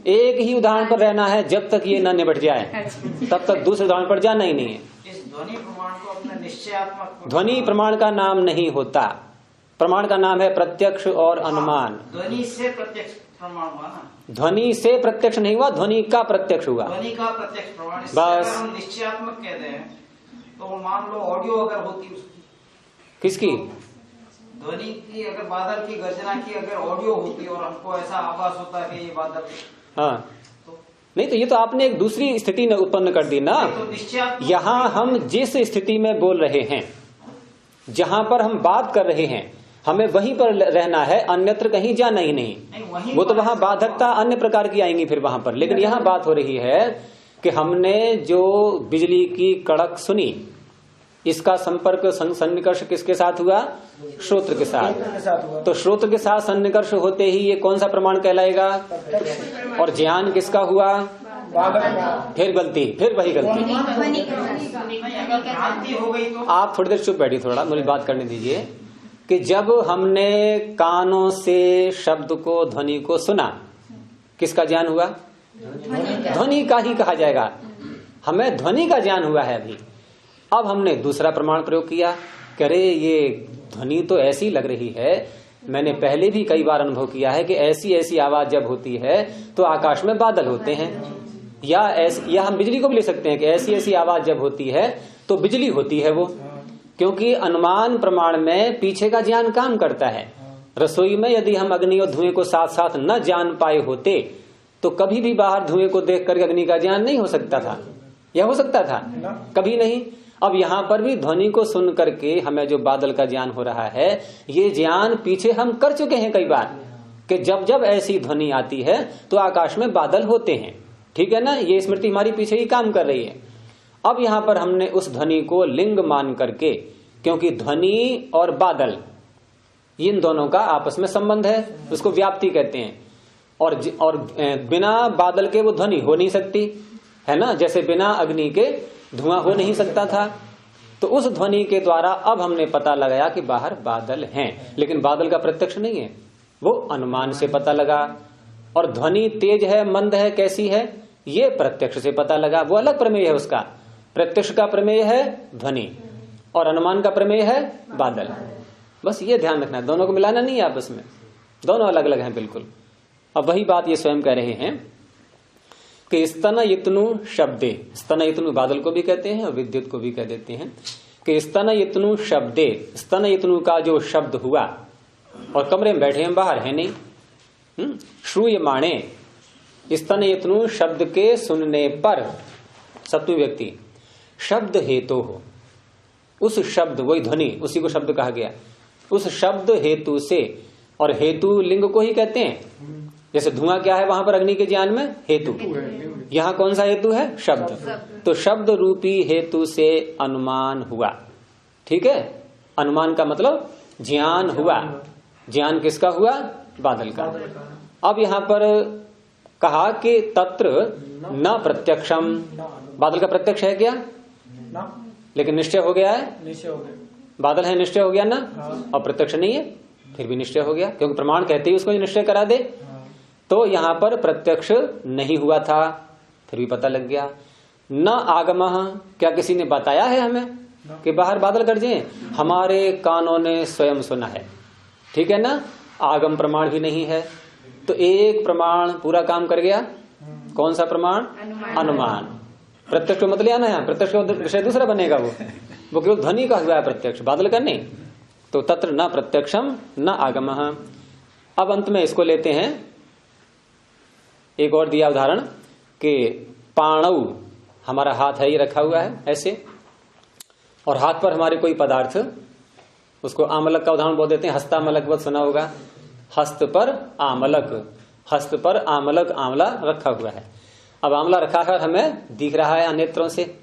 एक ही उदाहरण पर रहना है, जब तक ये न निबट जाए तब तक दूसरे उदाहरण पर जाना ही नहीं है। इस ध्वनि प्रमाण को अपना निश्चयात्मक ध्वनि प्रमाण का नाम नहीं होता, प्रमाण का नाम है प्रत्यक्ष और अनुमान। ध्वनि से प्रत्यक्ष प्रमाण हुआ ना? ध्वनि से प्रत्यक्ष नहीं हुआ, ध्वनि का प्रत्यक्ष हुआ। ध्वनि का प्रत्यक्ष प्रमाण। बस। अगर हम निश्चयात्मक कहते हैं तो मान लो ऑडियो अगर होती उसकी, किसकी? ध्वनि की, अगर बादल की गर्जना की अगर ऑडियो होती और हमको ऐसा आभास होता है कि ये बादल, हाँ नहीं तो ये तो आपने एक दूसरी स्थिति में उत्पन्न कर दी ना। तो निश्चयात्मक यहाँ हम जिस स्थिति में बोल रहे हैं, जहां पर हम बात कर रहे हैं, हमें वहीं पर रहना है, अन्यत्र कहीं जाना ही नहीं। वो तो वहां बाधकता अन्य प्रकार की आएंगी फिर वहां पर। लेकिन यहाँ बात हो रही है कि हमने जो बिजली की कड़क सुनी, इसका संपर्क सन्निकर्ष किसके साथ हुआ? श्रोत्र के साथ। तो श्रोत्र के साथ सन्निकर्ष होते ही ये कौन सा प्रमाण कहलाएगा? और ज्ञान किसका हुआ? फिर गलती, फिर वही गलती। भ्रांति हो गई तो आप थोड़ी देर चुप बैठिए, थोड़ा मुझे बात करने दीजिए। कि जब हमने कानों से शब्द को, ध्वनि को सुना, किसका ज्ञान हुआ? ध्वनि का ही कहा जाएगा। हमें ध्वनि का ज्ञान हुआ है अभी। अब हमने दूसरा प्रमाण प्रयोग किया, करे ये ध्वनि तो ऐसी लग रही है, मैंने पहले भी कई बार अनुभव किया है कि ऐसी ऐसी आवाज जब होती है तो आकाश में बादल होते हैं, या हम बिजली को भी ले सकते हैं कि ऐसी ऐसी आवाज जब होती है तो बिजली होती है वो। क्योंकि अनुमान प्रमाण में पीछे का ज्ञान काम करता है। रसोई में यदि हम अग्नि और धुएं को साथ साथ न जान पाए होते तो कभी भी बाहर धुएं को देख कर अग्नि का ज्ञान नहीं हो सकता था, या हो सकता था? कभी नहीं। अब यहाँ पर भी ध्वनि को सुन करके हमें जो बादल का ज्ञान हो रहा है, ये ज्ञान पीछे हम कर चुके हैं कई बार, कि जब जब ऐसी ध्वनि आती है तो आकाश में बादल होते हैं। ठीक है ना? ये स्मृति हमारी पीछे ही काम कर रही है। अब यहाँ पर हमने उस ध्वनि को लिंग मान करके, क्योंकि ध्वनि और बादल इन दोनों का आपस में संबंध है, उसको व्याप्ति कहते हैं। और बिना बादल के वो ध्वनि हो नहीं सकती है ना, जैसे बिना अग्नि के धुआं हो नहीं सकता था। तो उस ध्वनि के द्वारा अब हमने पता लगाया कि बाहर बादल हैं, लेकिन बादल का प्रत्यक्ष नहीं है, वो अनुमान से पता लगा। और ध्वनि तेज है, मंद है, कैसी है, ये प्रत्यक्ष से पता लगा, वो अलग प्रमेय है उसका। प्रत्यक्ष का प्रमेय है ध्वनि और अनुमान का प्रमेय है बादल। बस ये ध्यान रखना है, दोनों को मिलाना नहीं है आपस में, दोनों अलग अलग हैं बिल्कुल। अब वही बात ये स्वयं कह रहे हैं कि स्तनयितनु शब्दे, स्तनयितनु बादल को भी कहते हैं और विद्युत को भी कह देते हैं, कि स्तनयितनु शब्दे, स्तनयितनु का जो शब्द हुआ, और कमरे में बैठे हैं, बाहर है नहीं, श्रूयमाणे, स्तनयितनु शब्द के सुनने पर, सप्तमी व्यक्ति, शब्द हेतु हो, उस शब्द, वही ध्वनि, उसी को शब्द कहा गया, उस शब्द हेतु से, और हेतु लिंग को ही कहते हैं। जैसे धुआं क्या है वहां पर अग्नि के ज्ञान में? हेतु। यहाँ कौन सा हेतु है? शब्द। तो शब्द रूपी हेतु से अनुमान हुआ। ठीक है, अनुमान का मतलब ज्ञान हुआ। ज्ञान किसका हुआ? बादल का। अब यहाँ पर कहा कि तत्र न प्रत्यक्षम, बादल का प्रत्यक्ष है क्या? लेकिन निश्चय हो गया है, निश्चय हो गया, बादल है, निश्चय हो गया ना। और प्रत्यक्ष नहीं है, फिर भी निश्चय हो गया, क्योंकि प्रमाण कहते ही उसको निश्चय करा दे। तो यहां पर प्रत्यक्ष नहीं हुआ था, फिर भी पता लग गया। न आगम, क्या किसी ने बताया है हमें कि बाहर बादल गरजे? हमारे कानों ने स्वयं सुना है। ठीक है ना, आगम प्रमाण भी नहीं है। तो एक प्रमाण पूरा काम कर गया। कौन सा प्रमाण? अनुमान। प्रत्यक्ष मत लिया ना, यहाँ प्रत्यक्ष विषय दूसरा बनेगा। वो केवल ध्वनि का हुआ है प्रत्यक्ष, बादल का नहीं। तो तत्र न प्रत्यक्षम न आगम। अब अंत में इसको लेते हैं, एक और दिया उदाहरण कि पाणव, हमारा हाथ है, ये रखा हुआ है ऐसे, और हाथ पर हमारे कोई पदार्थ, उसको आमलक का उदाहरण बोल देते हैं। हस्तामलक बहुत सुना होगा, हस्त पर आमलक, हस्त पर आमलक, आंवला रखा हुआ है। अब आंवला रखा है, हमें दिख रहा है नेत्रों से।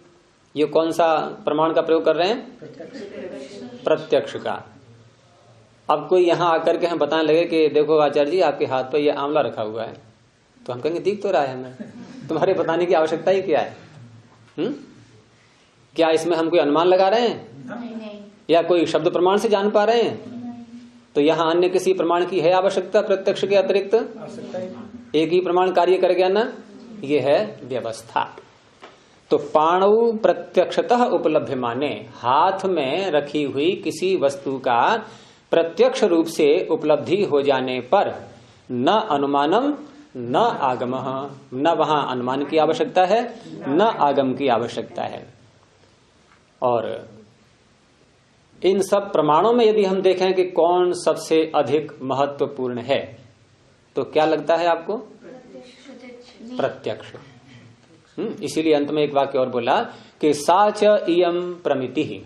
ये कौन सा प्रमाण का प्रयोग कर रहे हैं? प्रत्यक्ष का। अब कोई यहाँ आकर के हम बताने लगे कि देखो आचार्य जी, आपके हाथ पर ये आंवला रखा हुआ है, तो हम कहेंगे दिख तो रहा है हमें, तुम्हारे बताने की आवश्यकता ही क्या है? क्या इसमें हम कोई अनुमान लगा रहे हैं? नहीं। या कोई शब्द प्रमाण से जान पा रहे हैं? तो यहाँ अन्य किसी प्रमाण की है आवश्यकता? प्रत्यक्ष के अतिरिक्त एक ही प्रमाण कार्य कर गया ना, ये है व्यवस्था। तो पाणव प्रत्यक्षतः उपलब्ध माने, हाथ में रखी हुई किसी वस्तु का प्रत्यक्ष रूप से उपलब्धि हो जाने पर न अनुमानम न आगम, न वहां अनुमान की आवश्यकता है न आगम की आवश्यकता है। और इन सब प्रमाणों में यदि हम देखें कि कौन सबसे अधिक महत्वपूर्ण है, तो क्या लगता है आपको? प्रत्यक्ष। इसीलिए अंत में एक वाक्य और बोला कि साच इयम प्रमिति ही,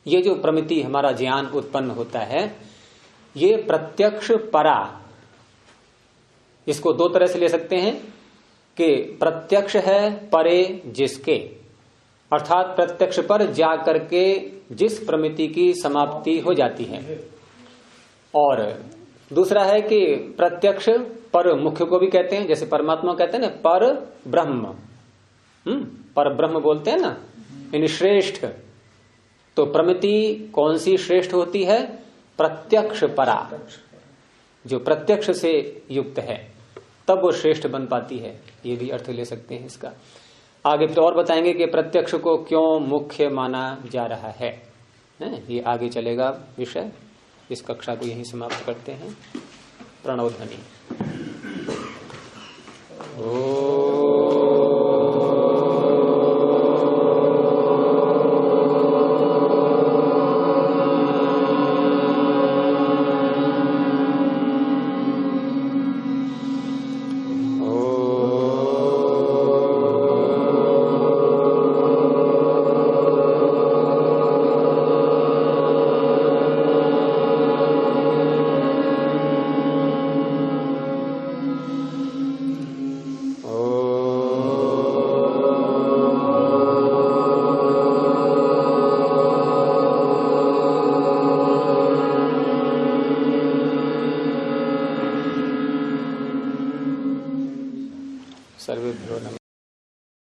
ये जो प्रमिति हमारा ज्ञान उत्पन्न होता है, ये प्रत्यक्ष परा, इसको दो तरह से ले सकते हैं कि प्रत्यक्ष है परे जिसके, अर्थात प्रत्यक्ष पर जा करके जिस प्रमिति की समाप्ति हो जाती है। और दूसरा है कि प्रत्यक्ष पर मुख्य को भी कहते हैं, जैसे परमात्मा कहते हैं ना पर ब्रह्म, पर ब्रह्म बोलते हैं ना, यानी श्रेष्ठ। तो प्रमिति कौन सी श्रेष्ठ होती है? प्रत्यक्ष परा, जो प्रत्यक्ष से युक्त है, तब वो श्रेष्ठ बन पाती है। ये भी अर्थ ले सकते हैं इसका। आगे फिर और बताएंगे कि प्रत्यक्ष को क्यों मुख्य माना जा रहा है। ये आगे चलेगा विषय। इस कक्षा को यहीं समाप्त करते हैं। प्रणव ध्वनि। ओ